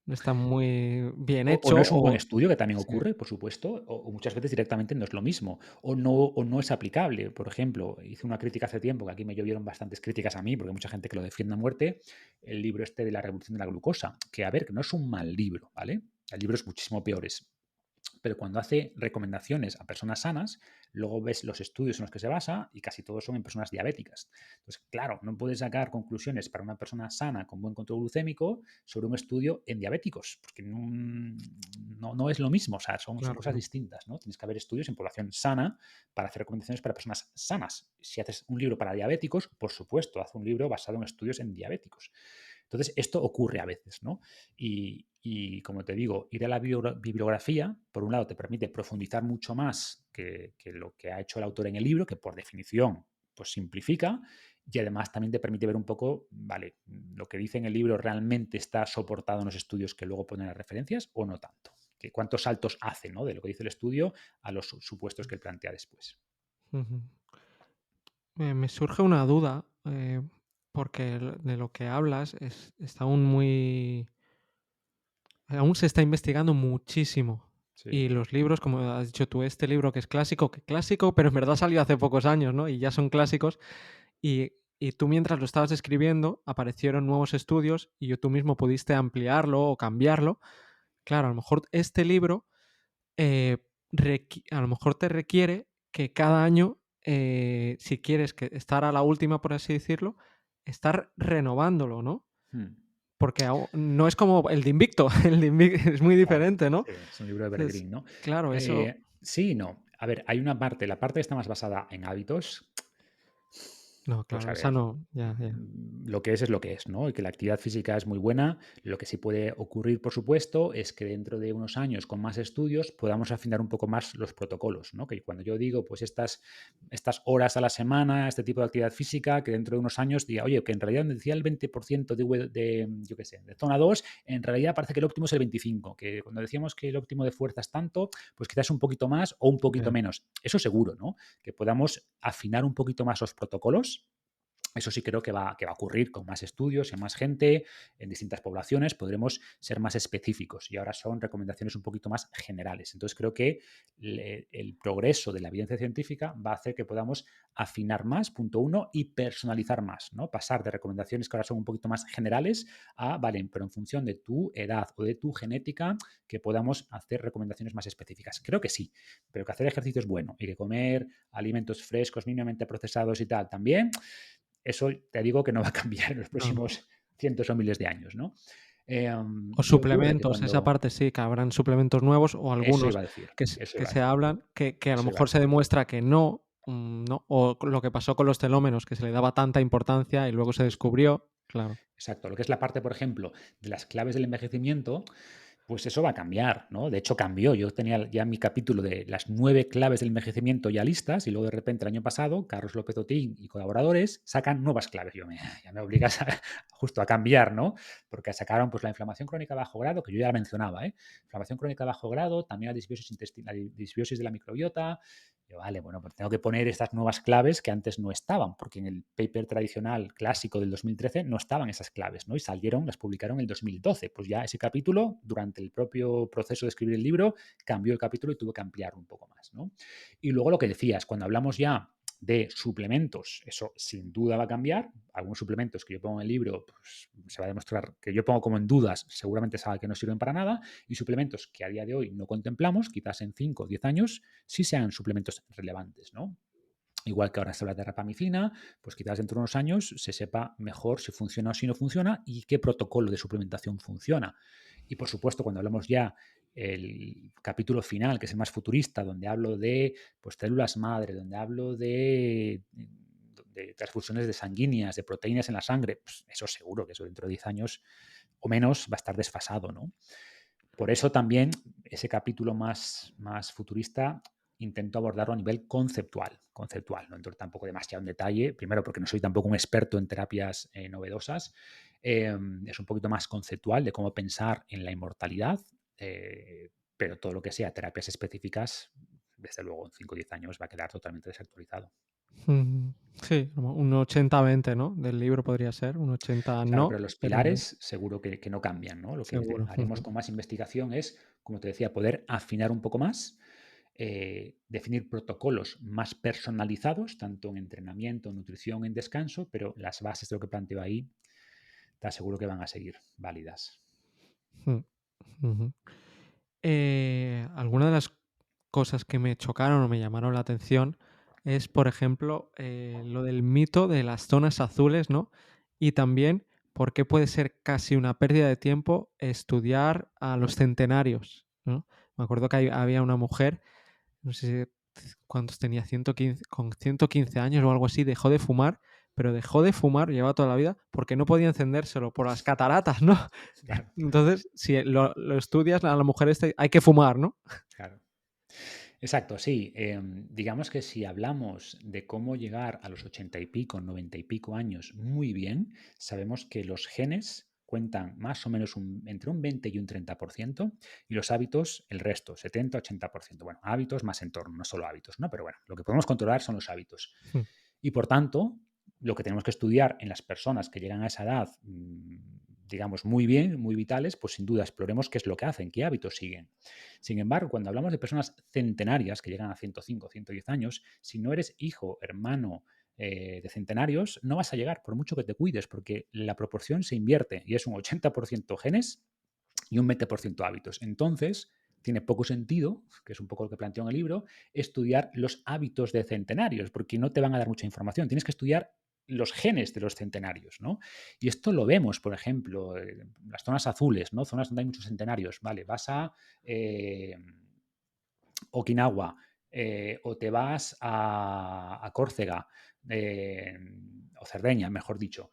no está muy bien O no hecho es un buen o estudio, que también sí, ocurre, por supuesto, o muchas veces directamente no es lo mismo, o no es aplicable. Por ejemplo, hice una crítica hace tiempo, que aquí me llovieron bastantes críticas a mí, porque hay mucha gente que lo defiende a muerte, el libro este de la revolución de la glucosa, que a ver, que no es un mal libro, ¿vale? Hay libros muchísimo peores. Pero cuando hace recomendaciones a personas sanas, luego ves los estudios en los que se basa y casi todos son en personas diabéticas. Entonces, claro, no puedes sacar conclusiones para una persona sana con buen control glucémico sobre un estudio en diabéticos, porque no es lo mismo, o sea, son claro que cosas no. distintas, ¿no? Tienes que haber estudios en población sana para hacer recomendaciones para personas sanas. Si haces un libro para diabéticos, por supuesto, haz un libro basado en estudios en diabéticos. Entonces, esto ocurre a veces, ¿no? Y como te digo, ir a la bibliografía, por un lado, te permite profundizar mucho más que lo que ha hecho el autor en el libro, que por definición pues simplifica, y además también te permite ver un poco, vale, lo que dice en el libro realmente está soportado en los estudios que luego ponen las referencias o no tanto. Que cuántos saltos hace, ¿no? De lo que dice el estudio a los supuestos que él plantea después. Ujú. Me surge una duda, porque de lo que hablas está aún se está investigando muchísimo. Sí. Y los libros, como has dicho tú, este libro que es clásico, pero en verdad salió hace pocos años, ¿no? Y ya son clásicos. Y tú mientras lo estabas escribiendo, aparecieron nuevos estudios y tú mismo pudiste ampliarlo o cambiarlo. Claro, a lo mejor este libro eh, a lo mejor te requiere que cada año, si quieres estar a la última, por así decirlo, estar renovándolo, ¿no? Hmm. Porque no es como el de Invicto, el de Invicto es muy Claro, diferente, ¿no? sí, es un libro de Entonces, evergreen, ¿no? claro, eso, Sí y no. A ver, hay una parte, la parte que está más basada en hábitos, no, pues claro, a esa ver, no, ya, ya. lo que es lo que es, ¿no? Y que la actividad física es muy buena. Lo que sí puede ocurrir, por supuesto, es que dentro de unos años, con más estudios, podamos afinar un poco más los protocolos, ¿no? Que cuando yo digo, pues estas horas a la semana, este tipo de actividad física, que dentro de unos años diga, oye, que en realidad me decía el 20% yo qué sé, de zona 2 en realidad parece que el óptimo es el 25%, que cuando decíamos que el óptimo de fuerza es tanto, pues quizás un poquito más o un poquito Ya. menos. Eso seguro, ¿no? Que podamos afinar un poquito más los protocolos. Eso sí creo que va a ocurrir con más estudios y más gente en distintas poblaciones. Podremos ser más específicos y ahora son recomendaciones un poquito más generales. Entonces creo que el progreso de la evidencia científica va a hacer que podamos afinar más, punto uno, y personalizar más, ¿no? Pasar de recomendaciones que ahora son un poquito más generales a, vale, pero en función de tu edad o de tu genética, que podamos hacer recomendaciones más específicas. Creo que sí, pero que hacer ejercicio es bueno y que comer alimentos frescos, mínimamente procesados y tal también, eso te digo que no va a cambiar en los No, no. próximos cientos o miles de años, ¿no? O ¿Qué ocurre? Que suplementos, esa cuando... parte sí, que habrán suplementos nuevos o Eso algunos iba a decir, eso que iba a se decir, hablan, que a lo eso iba a mejor se decir. demuestra que no, no, o lo que pasó con los telómeros, que se le daba tanta importancia y luego se Justo. descubrió, claro. Exacto. Lo que es la parte, por ejemplo, de las claves del envejecimiento, pues eso va a cambiar, ¿no? De hecho, cambió. Yo tenía ya mi capítulo de las 9 claves del envejecimiento ya listas y luego de repente el año pasado, Carlos López Otín y colaboradores sacan nuevas claves. Ya me obligas justo a cambiar, ¿no? Porque sacaron pues la inflamación crónica de bajo grado, que yo ya la mencionaba, ¿eh? Inflamación crónica de bajo grado, también la disbiosis intestinal, la disbiosis de la microbiota, Yo, vale, bueno, pues tengo que poner estas nuevas claves que antes no estaban, porque en el paper tradicional clásico del 2013 no estaban esas claves, ¿no? Y salieron, las publicaron en el 2012. Pues ya ese capítulo, durante el propio proceso de escribir el libro, cambió el capítulo y tuve que ampliarlo un poco más, ¿no? Y luego lo que decías, cuando hablamos ya de suplementos, eso sin duda va a cambiar. Algunos suplementos que yo pongo en el libro, pues se va a demostrar que yo pongo como en dudas, seguramente sabe que no sirven para nada, y suplementos que a día de hoy no contemplamos, quizás en 5 o 10 años, sí sean suplementos relevantes, ¿no? Igual que ahora se habla de rapamicina, pues quizás dentro de unos años se sepa mejor si funciona o si no funciona y qué protocolo de suplementación funciona. Y por supuesto, cuando hablamos ya el capítulo final, que es el más futurista, donde hablo de pues, células madre, donde hablo de transfusiones de sanguíneas, de proteínas en la sangre, pues eso seguro que eso dentro de 10 años o menos va a estar desfasado, ¿no? Por eso también ese capítulo más futurista intento abordarlo a nivel conceptual. No entro tampoco demasiado en detalle, primero porque no soy tampoco un experto en terapias novedosas. Es un poquito más conceptual de cómo pensar en la inmortalidad, pero todo lo que sea terapias específicas, desde luego en 5 o 10 años va a quedar totalmente desactualizado. Ujú. Sí, como un 80-20, ¿no? Del libro podría ser, un 80 Claro, no, pero los pero un 20 pilares seguro que no cambian, ¿no? Lo que seguro. haremos Ujú. con más investigación es, como te decía, poder afinar un poco más, definir protocolos más personalizados, tanto en entrenamiento, nutrición, en descanso, pero las bases de lo que planteo ahí, te aseguro que van a seguir válidas. Mm, ujú. Alguna de las cosas que me chocaron o me llamaron la atención es, por ejemplo, lo del mito de las zonas azules, ¿no? Y también por qué puede ser casi una pérdida de tiempo estudiar a los centenarios, ¿no? Me acuerdo que había una mujer, no sé cuántos tenía, 115, con 115 años o algo así, dejó de fumar, pero dejó de fumar, llevaba toda la vida, porque no podía encendérselo por las cataratas, ¿no? Claro, Entonces, si lo estudias, a la mujer hay que fumar, ¿no? claro. Exacto, sí. Digamos que si hablamos de cómo llegar a los 80 y pico, 90 y pico años muy bien, sabemos que los genes cuentan más o menos entre un 20 y un 30% y los hábitos el resto, 70-80%. Bueno, hábitos más entorno, no solo hábitos, ¿no? Pero bueno, lo que podemos controlar son los hábitos. Mm, Y por tanto, lo que tenemos que estudiar en las personas que llegan a esa edad, digamos, muy bien, muy vitales, pues sin duda exploremos qué es lo que hacen, qué hábitos siguen. Sin embargo, cuando hablamos de personas centenarias que llegan a 105, 110 años, si no eres hijo, hermano de centenarios, no vas a llegar, por mucho que te cuides, porque la proporción se invierte y es un 80% genes y un 20% hábitos. Entonces, tiene poco sentido, que es un poco lo que planteo en el libro, estudiar los hábitos de centenarios, porque no te van a dar mucha información. Tienes que estudiar los genes de los centenarios, ¿no? Y esto lo vemos, por ejemplo, en las zonas azules, ¿no? Zonas donde hay muchos centenarios. Vale, vas a Okinawa o te vas a Córcega o Cerdeña, mejor dicho.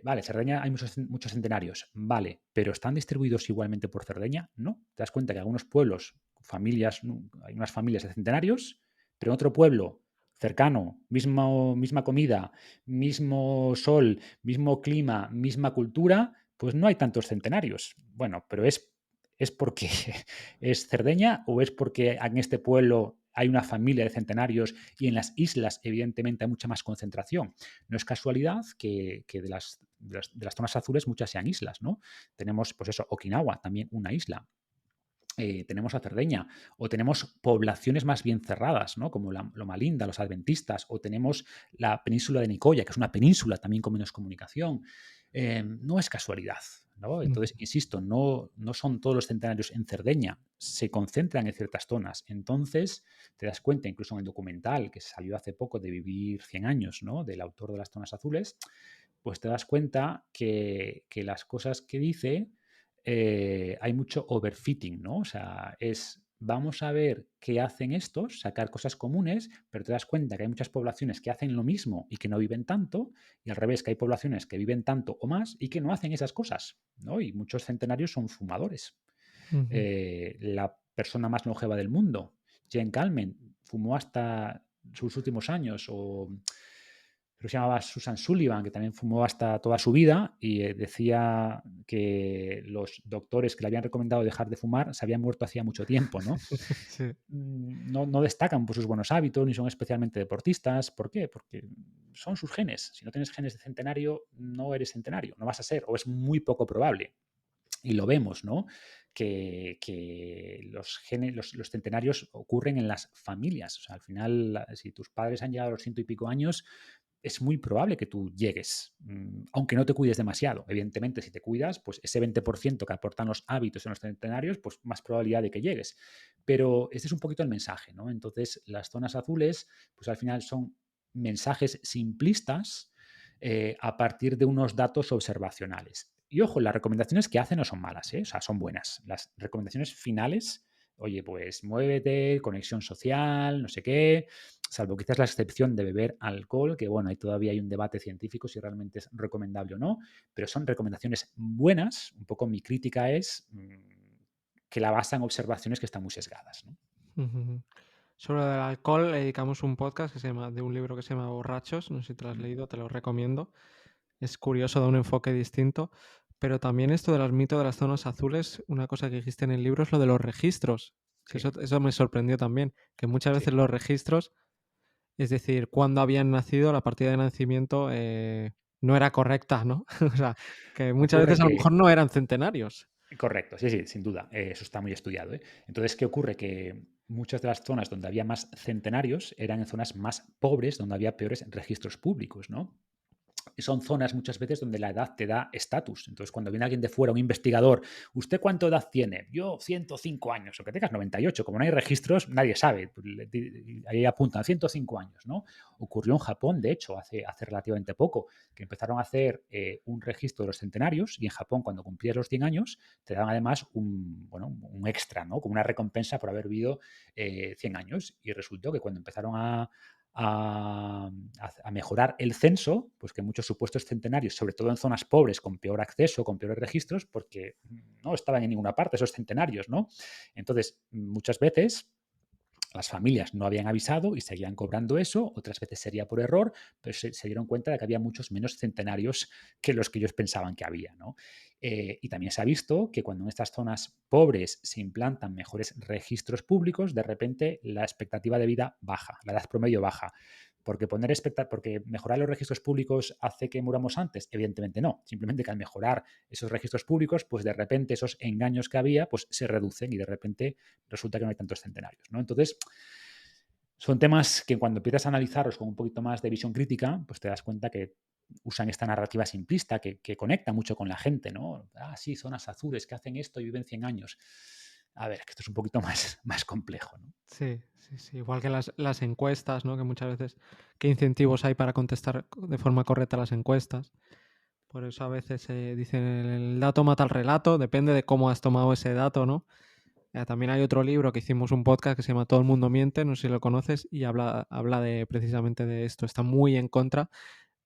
Vale, Cerdeña hay muchos centenarios, vale, pero ¿están distribuidos igualmente por Cerdeña? No. Te das cuenta que algunos pueblos, familias, hay unas familias de centenarios, pero en otro pueblo cercano, misma comida, mismo sol, mismo clima, misma cultura, pues no hay tantos centenarios. Bueno, pero es porque es Cerdeña o es porque en este pueblo hay una familia de centenarios y en las islas, evidentemente, hay mucha más concentración. No es casualidad que de las zonas azules muchas sean islas, ¿no? Tenemos, pues eso, Okinawa, también una isla. Tenemos a Cerdeña, o tenemos poblaciones más bien cerradas, ¿no? Como Loma Linda, los adventistas, o tenemos la península de Nicoya, que es una península también con menos comunicación. No es casualidad, ¿no? mm, Entonces, insisto, no son todos los centenarios en Cerdeña, se concentran en ciertas zonas. Entonces, te das cuenta, incluso en el documental que salió hace poco de Vivir 100 años, ¿no? Del autor de las zonas azules, pues te das cuenta que las cosas que dice hay mucho overfitting, ¿no? O sea, vamos a ver qué hacen estos, sacar cosas comunes, pero te das cuenta que hay muchas poblaciones que hacen lo mismo y que no viven tanto, y al revés, que hay poblaciones que viven tanto o más y que no hacen esas cosas, ¿no? Y muchos centenarios son fumadores. ujú. La persona más longeva del mundo, Jane Calment, fumó hasta sus últimos años, o creo que se llamaba Susan Sullivan, que también fumó hasta toda su vida y decía que los doctores que le habían recomendado dejar de fumar se habían muerto hacía mucho tiempo, ¿no? Sí. No destacan por sus buenos hábitos ni son especialmente deportistas. ¿Por qué? Porque son sus genes. Si no tienes genes de centenario, no eres centenario, no vas a ser, o es muy poco probable. Y lo vemos, ¿no? Que los genes, los centenarios ocurren en las familias. O sea, al final, si tus padres han llegado a los 100 y pico años, es muy probable que tú llegues, aunque no te cuides demasiado. Evidentemente, si te cuidas, pues ese 20% que aportan los hábitos en los centenarios, pues más probabilidad de que llegues. Pero este es un poquito el mensaje, ¿no? Entonces, las zonas azules, pues al final son mensajes simplistas a partir de unos datos observacionales. Y ojo, las recomendaciones que hacen no son malas, ¿eh? O sea, son buenas. Las recomendaciones finales, oye, pues muévete, conexión social, no sé qué, salvo quizás la excepción de beber alcohol, que bueno, ahí todavía hay un debate científico si realmente es recomendable o no, pero son recomendaciones buenas. Un poco mi crítica es que la basan en observaciones que están muy sesgadas, ¿no? Ujú. Sobre lo del alcohol le dedicamos un podcast que se llama, de un libro que se llama Borrachos, no sé si te lo has Mm, leído, te lo recomiendo. Es curioso, da un enfoque distinto, pero también esto de los mitos de las zonas azules, una cosa que dijiste en el libro es lo de los registros, que Sí, eso me sorprendió también, que muchas sí, veces los registros, es decir, cuando habían nacido, la partida de nacimiento no era correcta, ¿no? O sea, que muchas ocurre veces a lo que mejor no eran centenarios. correcto, sí, sí, sin duda, eso está muy estudiado, ¿eh? Entonces, ¿qué ocurre? Que muchas de las zonas donde había más centenarios eran en zonas más pobres, donde había peores registros públicos, ¿no? Son zonas muchas veces donde la edad te da estatus. Entonces, cuando viene alguien de fuera, un investigador, ¿usted cuánta edad tiene? Yo 105 años, o que tengas 98. Como no hay registros, nadie sabe. Pues ahí apuntan 105 años, ¿no? Ocurrió en Japón, de hecho, hace relativamente poco, que empezaron a hacer un registro de los centenarios y en Japón, cuando cumplías los 100 años, te daban además un extra, ¿no? Como una recompensa por haber vivido 100 años. Y resultó que cuando empezaron a, a mejorar el censo, pues que muchos supuestos centenarios, sobre todo en zonas pobres, con peor acceso, con peores registros, porque no estaban en ninguna parte esos centenarios, ¿no? Entonces, muchas veces las familias no habían avisado y seguían cobrando eso, otras veces sería por error, pero se dieron cuenta de que había muchos menos centenarios que los que ellos pensaban que había, ¿no? Y también se ha visto que cuando en estas zonas pobres se implantan mejores registros públicos, de repente la expectativa de vida baja, la edad promedio baja. Porque mejorar los registros públicos hace que muramos antes, evidentemente no. Simplemente que al mejorar esos registros públicos, pues de repente esos engaños que había, pues se reducen y de repente resulta que no hay tantos centenarios, ¿no? Entonces, son temas que cuando empiezas a analizarlos con un poquito más de visión crítica, pues te das cuenta que usan esta narrativa simplista que conecta mucho con la gente, ¿no? Ah, sí, zonas azules que hacen esto y viven 100 años. A ver, que esto es un poquito más complejo, ¿no? Sí, sí, sí. Igual que las encuestas, ¿no? Que muchas veces, ¿qué incentivos hay para contestar de forma correcta las encuestas? Por eso a veces dicen el dato mata el relato, depende de cómo has tomado ese dato, ¿no? También hay otro libro que hicimos un podcast que se llama Todo el mundo miente, no sé si lo conoces, y habla precisamente de esto. Está muy en contra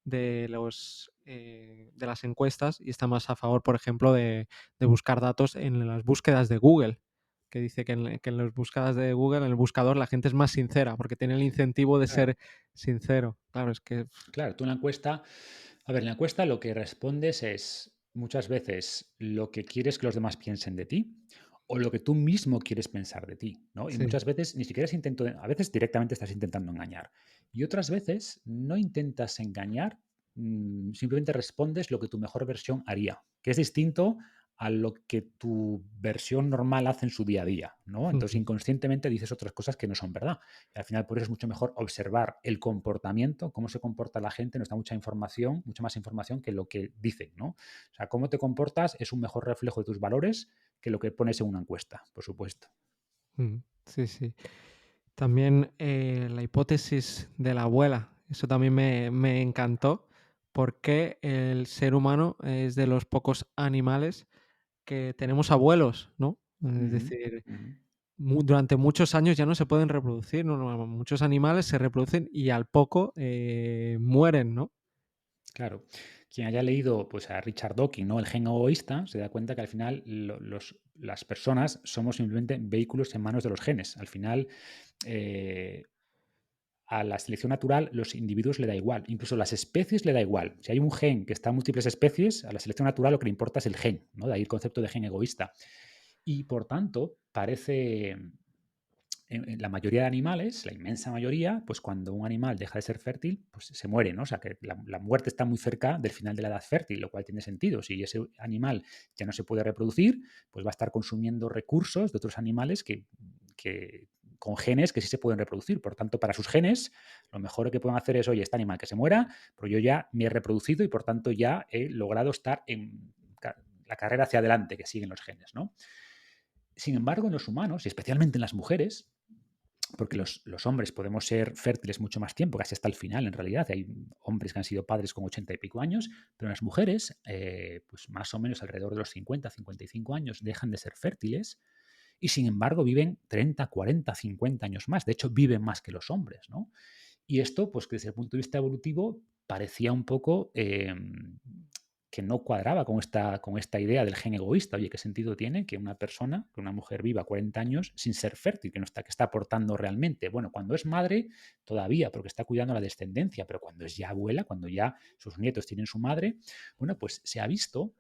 de las encuestas y está más a favor, por ejemplo, de buscar datos en las búsquedas de Google, que dice que en las búsquedas de Google, en el buscador, la gente es más sincera porque tiene el incentivo de Claro. ser sincero. Claro, es que... Claro, tú en la encuesta, a ver, en la encuesta lo que respondes es muchas veces lo que quieres que los demás piensen de ti o lo que tú mismo quieres pensar de ti, ¿no? Y Sí. muchas veces ni siquiera a veces directamente estás intentando engañar. Y otras veces no intentas engañar, simplemente respondes lo que tu mejor versión haría, que es distinto a lo que tu versión normal hace en su día a día, ¿no? Entonces inconscientemente dices otras cosas que no son verdad. Y al final por eso es mucho mejor observar el comportamiento, cómo se comporta la gente, nos da mucha información, mucha más información que lo que dicen, ¿no? O sea, cómo te comportas es un mejor reflejo de tus valores que lo que pones en una encuesta, por supuesto. Sí, sí. También la hipótesis de la abuela, eso también me encantó, porque el ser humano es de los pocos animales que tenemos abuelos, ¿no? Es Ujú, decir, ujú. durante muchos años ya no se pueden reproducir, ¿no? Muchos animales se reproducen y al poco mueren, ¿no? Claro. Quien haya leído pues, a Richard Dawkins, ¿no? El gen egoísta, se da cuenta que al final las personas somos simplemente vehículos en manos de los genes. Al final, eh, a la selección natural los individuos le da igual, incluso las especies le da igual. Si hay un gen que está en múltiples especies, a la selección natural lo que le importa es el gen, ¿no? De ahí el concepto de gen egoísta. Y por tanto, parece en la mayoría de animales, la inmensa mayoría, pues cuando un animal deja de ser fértil, pues se muere, ¿no? O sea, que la muerte está muy cerca del final de la edad fértil, lo cual tiene sentido. Si ese animal ya no se puede reproducir, pues va a estar consumiendo recursos de otros animales que con genes que sí se pueden reproducir. Por tanto, para sus genes, lo mejor que pueden hacer es, oye, este animal que se muera, pero yo ya me he reproducido y por tanto ya he logrado estar en la carrera hacia adelante que siguen los genes, ¿no? Sin embargo, en los humanos, y especialmente en las mujeres, porque los hombres podemos ser fértiles mucho más tiempo, casi hasta el final en realidad. Hay hombres que han sido padres con 80 y pico años, pero las mujeres, pues más o menos alrededor de los 50, 55 años, dejan de ser fértiles y sin embargo viven 30, 40, 50 años más. De hecho, viven más que los hombres, ¿no? Y esto, pues desde el punto de vista evolutivo, parecía un poco que no cuadraba con esta idea del gen egoísta. Oye, ¿qué sentido tiene que una persona, que una mujer viva 40 años sin ser fértil, que no está, que está aportando realmente? Bueno, cuando es madre, todavía, porque está cuidando la descendencia, pero cuando es ya abuela, cuando ya sus nietos tienen su madre, bueno, pues se ha visto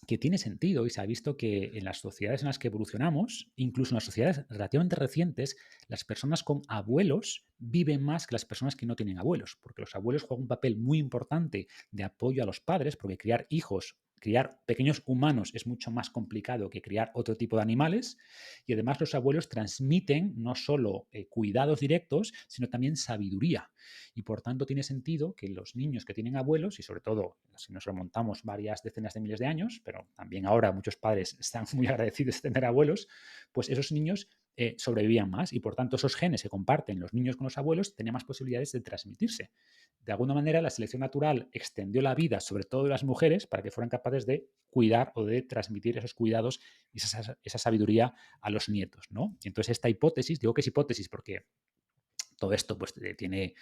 que tiene sentido y se ha visto que en las sociedades en las que evolucionamos, incluso en las sociedades relativamente recientes, las personas con abuelos viven más que las personas que no tienen abuelos, porque los abuelos juegan un papel muy importante de apoyo a los padres, porque criar hijos, criar pequeños humanos es mucho más complicado que criar otro tipo de animales, y además los abuelos transmiten no solo cuidados directos, sino también sabiduría. Y por tanto tiene sentido que los niños que tienen abuelos, y sobre todo si nos remontamos varias decenas de miles de años, pero también ahora muchos padres están muy agradecidos de tener abuelos, pues esos niños sobrevivían más y por tanto esos genes que comparten los niños con los abuelos tenían más posibilidades de transmitirse. De alguna manera la selección natural extendió la vida, sobre todo de las mujeres, para que fueran capaces de cuidar o de transmitir esos cuidados y esa sabiduría a los nietos, ¿no? Y entonces esta hipótesis, digo que es hipótesis porque todo esto pues tiene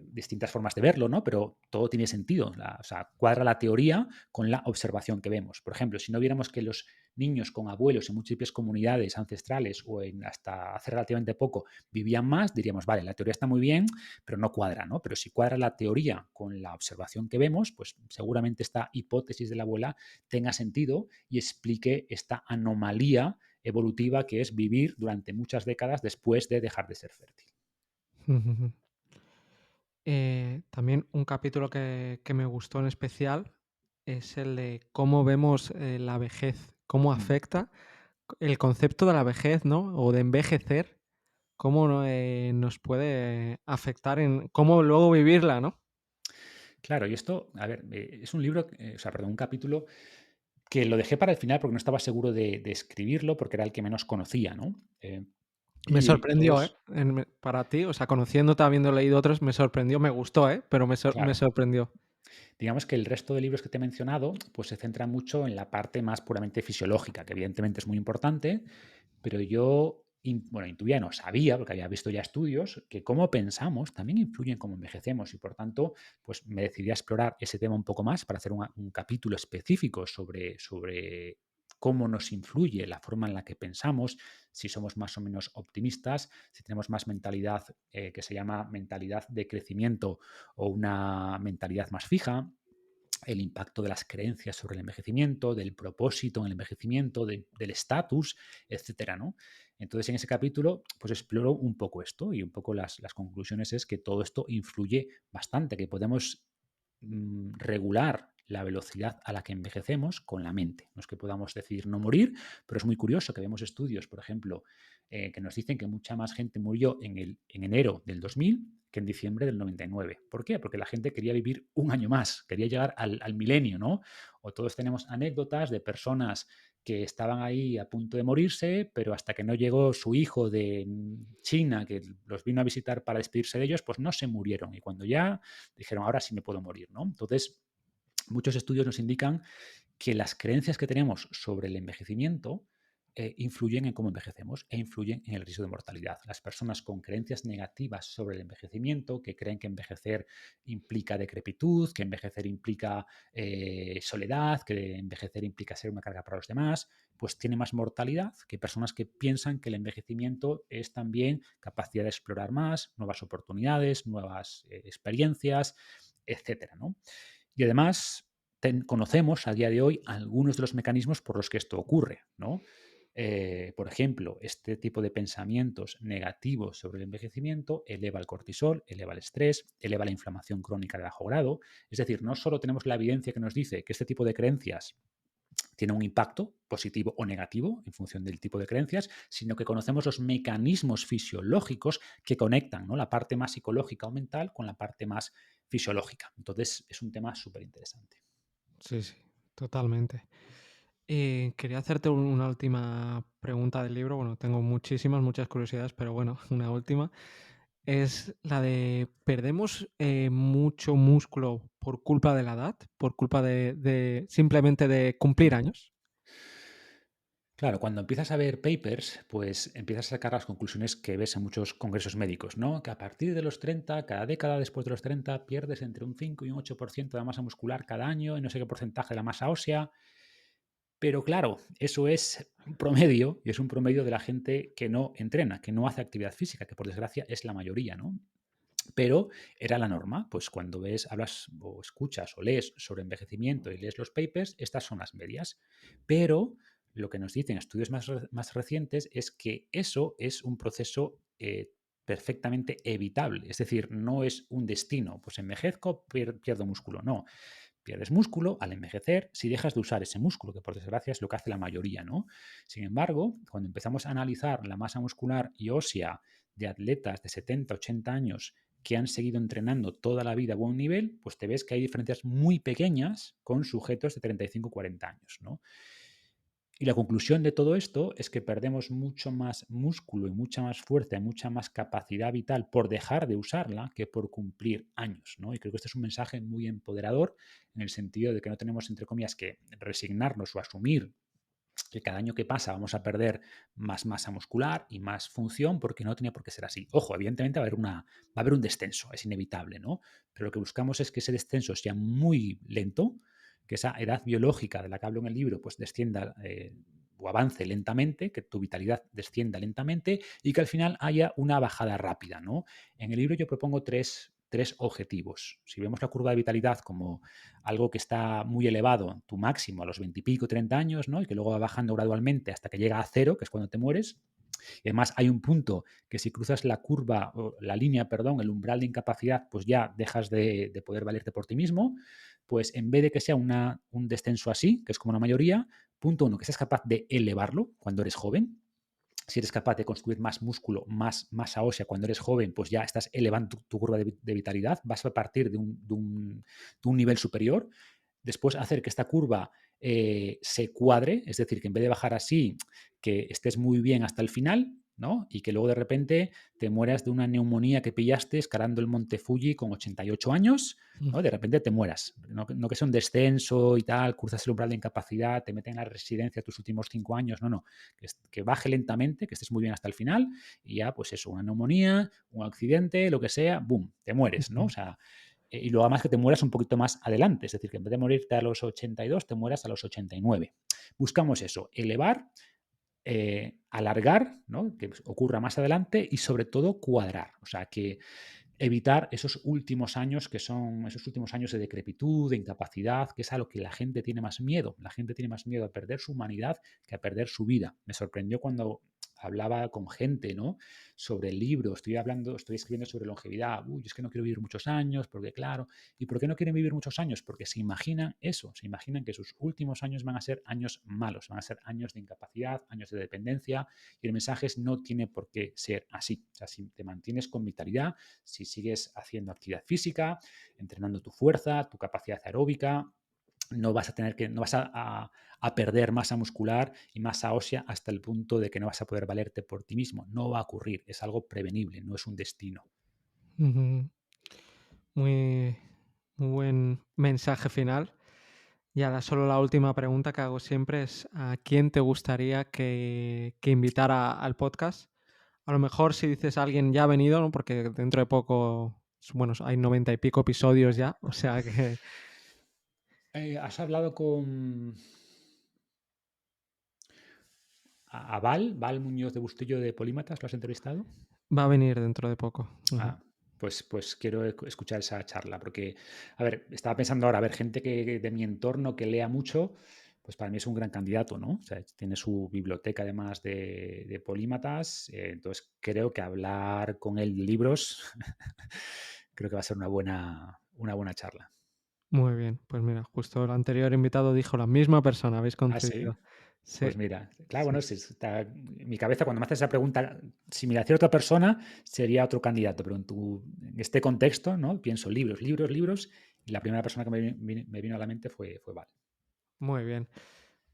distintas formas de verlo, ¿no? Pero todo tiene sentido. O sea, cuadra la teoría con la observación que vemos. Por ejemplo, si no viéramos que los niños con abuelos en múltiples comunidades ancestrales o en hasta hace relativamente poco vivían más, diríamos, vale, la teoría está muy bien, pero no cuadra, ¿no? Pero si cuadra la teoría con la observación que vemos, pues seguramente esta hipótesis de la abuela tenga sentido y explique esta anomalía evolutiva que es vivir durante muchas décadas después de dejar de ser fértil. También un capítulo que me gustó en especial es el de cómo vemos la vejez, cómo Mm. afecta el concepto de la vejez, ¿no? O de envejecer, cómo nos puede afectar en cómo luego vivirla, ¿no? Claro, y esto, a ver, es un libro, o sea, perdón, un capítulo que lo dejé para el final porque no estaba seguro de escribirlo porque era el que menos conocía, ¿no? Me Y sorprendió, ¿eh? todos, Para ti, o sea, conociéndote, habiendo leído otros, me sorprendió, me gustó, ¿eh? Pero me claro, sorprendió. digamos que el resto de libros que te he mencionado, pues se centra mucho en la parte más puramente fisiológica, que evidentemente es muy importante, pero yo, bueno, intuía, no sabía, porque había visto ya estudios, que cómo pensamos también influye en cómo envejecemos y por tanto, pues me decidí a explorar ese tema un poco más para hacer un capítulo específico sobre cómo nos influye la forma en la que pensamos, si somos más o menos optimistas, si tenemos más mentalidad que se llama mentalidad de crecimiento o una mentalidad más fija, el impacto de las creencias sobre el envejecimiento, del propósito en el envejecimiento, del estatus, etcétera, ¿no? Entonces, en ese capítulo, pues exploro un poco esto y un poco las conclusiones es que todo esto influye bastante, que podemos regular la velocidad a la que envejecemos con la mente. No es que podamos decidir no morir, pero es muy curioso que vemos estudios, por ejemplo, que nos dicen que mucha más gente murió en enero del 2000 que en diciembre del 99. ¿Por qué? Porque la gente quería vivir un año más, quería llegar al milenio, ¿no? O todos tenemos anécdotas de personas que estaban ahí a punto de morirse, pero hasta que no llegó su hijo de China, que los vino a visitar para despedirse de ellos, pues no se murieron. Y cuando ya dijeron, ahora sí me puedo morir, ¿no? Entonces, muchos estudios nos indican que las creencias que tenemos sobre el envejecimiento influyen en cómo envejecemos e influyen en el riesgo de mortalidad. Las personas con creencias negativas sobre el envejecimiento, que creen que envejecer implica decrepitud, que envejecer implica soledad, que envejecer implica ser una carga para los demás, pues tiene más mortalidad que personas que piensan que el envejecimiento es también capacidad de explorar más, nuevas oportunidades, nuevas experiencias, etcétera, ¿no? Y además conocemos a día de hoy algunos de los mecanismos por los que esto ocurre, ¿no? Por ejemplo, este tipo de pensamientos negativos sobre el envejecimiento eleva el cortisol, eleva el estrés, eleva la inflamación crónica de bajo grado. Es decir, no solo tenemos la evidencia que nos dice que este tipo de creencias tiene un impacto positivo o negativo en función del tipo de creencias, sino que conocemos los mecanismos fisiológicos que conectan, ¿no?, la parte más psicológica o mental con la parte más fisiológica. Entonces, es un tema súper interesante. Sí, sí, totalmente. Quería hacerte una última pregunta del libro. Bueno, tengo muchísimas, muchas curiosidades, pero bueno, una última. Es la de, ¿perdemos mucho músculo por culpa de la edad? ¿Por culpa de simplemente de cumplir años? Claro, cuando empiezas a ver papers, pues empiezas a sacar las conclusiones que ves en muchos congresos médicos, ¿no? Que a partir de los 30, cada década después de los 30, pierdes entre un 5 y un 8% de la masa muscular cada año y no sé qué porcentaje de la masa ósea. Pero claro, eso es un promedio y es un promedio de la gente que no entrena, que no hace actividad física, que por desgracia es la mayoría, ¿no? Pero era la norma, pues cuando ves, hablas o escuchas o lees sobre envejecimiento y lees los papers, estas son las medias. Pero lo que nos dicen estudios más recientes es que eso es un proceso perfectamente evitable. Es decir, no es un destino, pues envejezco, pierdo músculo. No, pierdes músculo al envejecer si dejas de usar ese músculo, que por desgracia es lo que hace la mayoría, ¿no? Sin embargo, cuando empezamos a analizar la masa muscular y ósea de atletas de 70, 80 años que han seguido entrenando toda la vida a buen nivel, pues te ves que hay diferencias muy pequeñas con sujetos de 35, 40 años, ¿no? Y la conclusión de todo esto es que perdemos mucho más músculo y mucha más fuerza y mucha más capacidad vital por dejar de usarla que por cumplir años, ¿no? Y creo que este es un mensaje muy empoderador en el sentido de que no tenemos, entre comillas, que resignarnos o asumir que cada año que pasa vamos a perder más masa muscular y más función porque no tiene por qué ser así. Ojo, evidentemente va a haber un descenso, es inevitable, ¿no? Pero lo que buscamos es que ese descenso sea muy lento, que esa edad biológica de la que hablo en el libro pues descienda o avance lentamente, que tu vitalidad descienda lentamente y que al final haya una bajada rápida, ¿no? En el libro yo propongo tres objetivos. Si vemos la curva de vitalidad como algo que está muy elevado, tu máximo a los 20 y pico, 30 años, ¿no? Y que luego va bajando gradualmente hasta que llega a cero, que es cuando te mueres. Y además hay un punto que si cruzas la curva, o la línea, perdón, el umbral de incapacidad, pues ya dejas de poder valerte por ti mismo. Pues en vez de que sea un descenso así, que es como la mayoría, punto uno, que seas capaz de elevarlo cuando eres joven, si eres capaz de construir más músculo, más masa ósea cuando eres joven, pues ya estás elevando tu curva de vitalidad, vas a partir de un nivel superior. Después hacer que esta curva se cuadre, es decir, que en vez de bajar así, que estés muy bien hasta el final, ¿no? Y que luego de repente te mueras de una neumonía que pillaste escalando el monte Fuji con 88 años, ¿no? De repente te mueras. No que sea un descenso y tal, cruzas el umbral de incapacidad, te meten en la residencia tus últimos 5 años, no, no. Que baje lentamente, que estés muy bien hasta el final y ya, pues eso, una neumonía, un accidente, lo que sea, boom, te mueres, ¿no? O Ujú. sea, y luego además que te mueras un poquito más adelante, es decir, que en vez de morirte a los 82, te mueras a los 89. Buscamos eso, elevar, alargar, ¿no? Que ocurra más adelante y sobre todo cuadrar, o sea, que evitar esos últimos años que son esos últimos años de decrepitud, de incapacidad, que es a lo que la gente tiene más miedo. La gente tiene más miedo a perder su humanidad que a perder su vida. Me sorprendió cuando hablaba con gente, ¿no? Sobre el libro, estoy escribiendo sobre longevidad. Uy, es que no quiero vivir muchos años, porque claro, ¿y por qué no quieren vivir muchos años? Porque se imaginan eso, se imaginan que sus últimos años van a ser años malos, van a ser años de incapacidad, años de dependencia, y el mensaje es no tiene por qué ser así. O sea, si te mantienes con vitalidad, si sigues haciendo actividad física, entrenando tu fuerza, tu capacidad aeróbica, no vas a perder masa muscular y masa ósea hasta el punto de que no vas a poder valerte por ti mismo. No va a ocurrir, es algo prevenible, no es un destino. Ujú. Muy, muy buen mensaje final. Y ahora solo la última pregunta que hago siempre es, ¿a quién te gustaría que invitara al podcast? A lo mejor si dices a alguien ya ha venido, ¿no? Porque dentro de poco, bueno, hay 90 y pico episodios ya, o sea que ¿Has hablado con a Val Muñoz de Bustillo de Polímatas? ¿Lo has entrevistado? va a venir dentro de poco. Ujú. Ah, pues quiero escuchar esa charla, porque, a ver, estaba pensando ahora, a ver, gente que de mi entorno que lea mucho, pues para mí es un gran candidato, ¿no? O sea, tiene su biblioteca además de polímatas, entonces creo que hablar con él de libros, creo que va a ser una buena charla. Muy bien, pues mira, justo el anterior invitado dijo la misma persona, habéis Ah, sí. coincidido. Sí, Pues mira, claro, sí. bueno, si está, en mi cabeza cuando me haces esa pregunta, si me la hiciera otra persona, sería otro candidato, pero en este contexto, ¿no? Pienso libros, libros, libros, y la primera persona que me vino a la mente fue Val. Muy bien.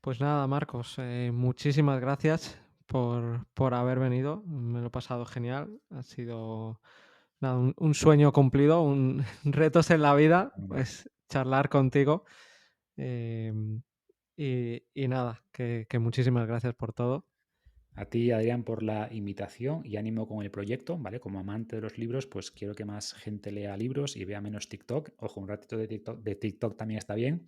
Pues nada, Marcos, muchísimas gracias por haber venido. Me lo he pasado genial. Ha sido nada, un sueño cumplido, un retos en la vida, Hombre, pues charlar contigo. Em, y nada, que muchísimas gracias por todo. a ti, Adrián, por la invitación y ánimo con el proyecto, ¿vale? Como amante de los libros, pues quiero que más gente lea libros y vea menos TikTok. Ojo, un ratito de TikTok también está bien,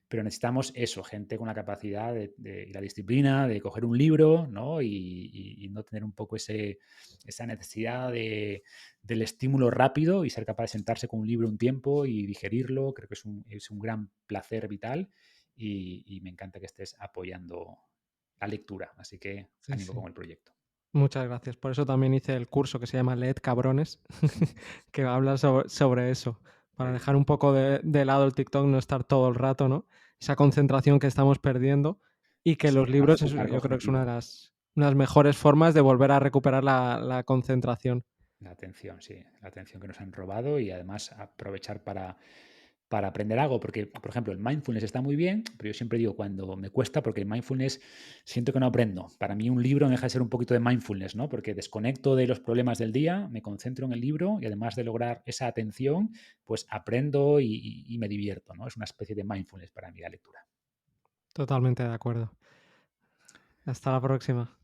pero necesitamos eso, gente con la capacidad y la disciplina de coger un libro, ¿no? Y no tener un poco esa necesidad del estímulo rápido y ser capaz de sentarse con un libro un tiempo y digerirlo. Creo que es un gran placer vital y me encanta que estés apoyando la lectura. Así que Sí, ánimo sí. con el proyecto. Muchas gracias. Por eso también hice el curso que se llama Leed Cabrones, que habla sobre eso, para Muy bien. dejar un poco de lado el TikTok, no estar todo el rato, ¿no? Esa concentración que estamos perdiendo y que Sí, los libros azúcar yo creo que es una cognitivo. de las mejores formas de volver a recuperar la concentración. La atención, sí, la atención que nos han robado y además aprovechar para aprender algo, porque, por ejemplo, el mindfulness está muy bien, pero yo siempre digo cuando me cuesta, porque el mindfulness siento que no aprendo. Para mí un libro no deja de ser un poquito de mindfulness, ¿no? Porque desconecto de los problemas del día, me concentro en el libro y además de lograr esa atención, pues aprendo y me divierto, ¿no? Es una especie de mindfulness para mí la lectura. Totalmente de acuerdo. Hasta la próxima.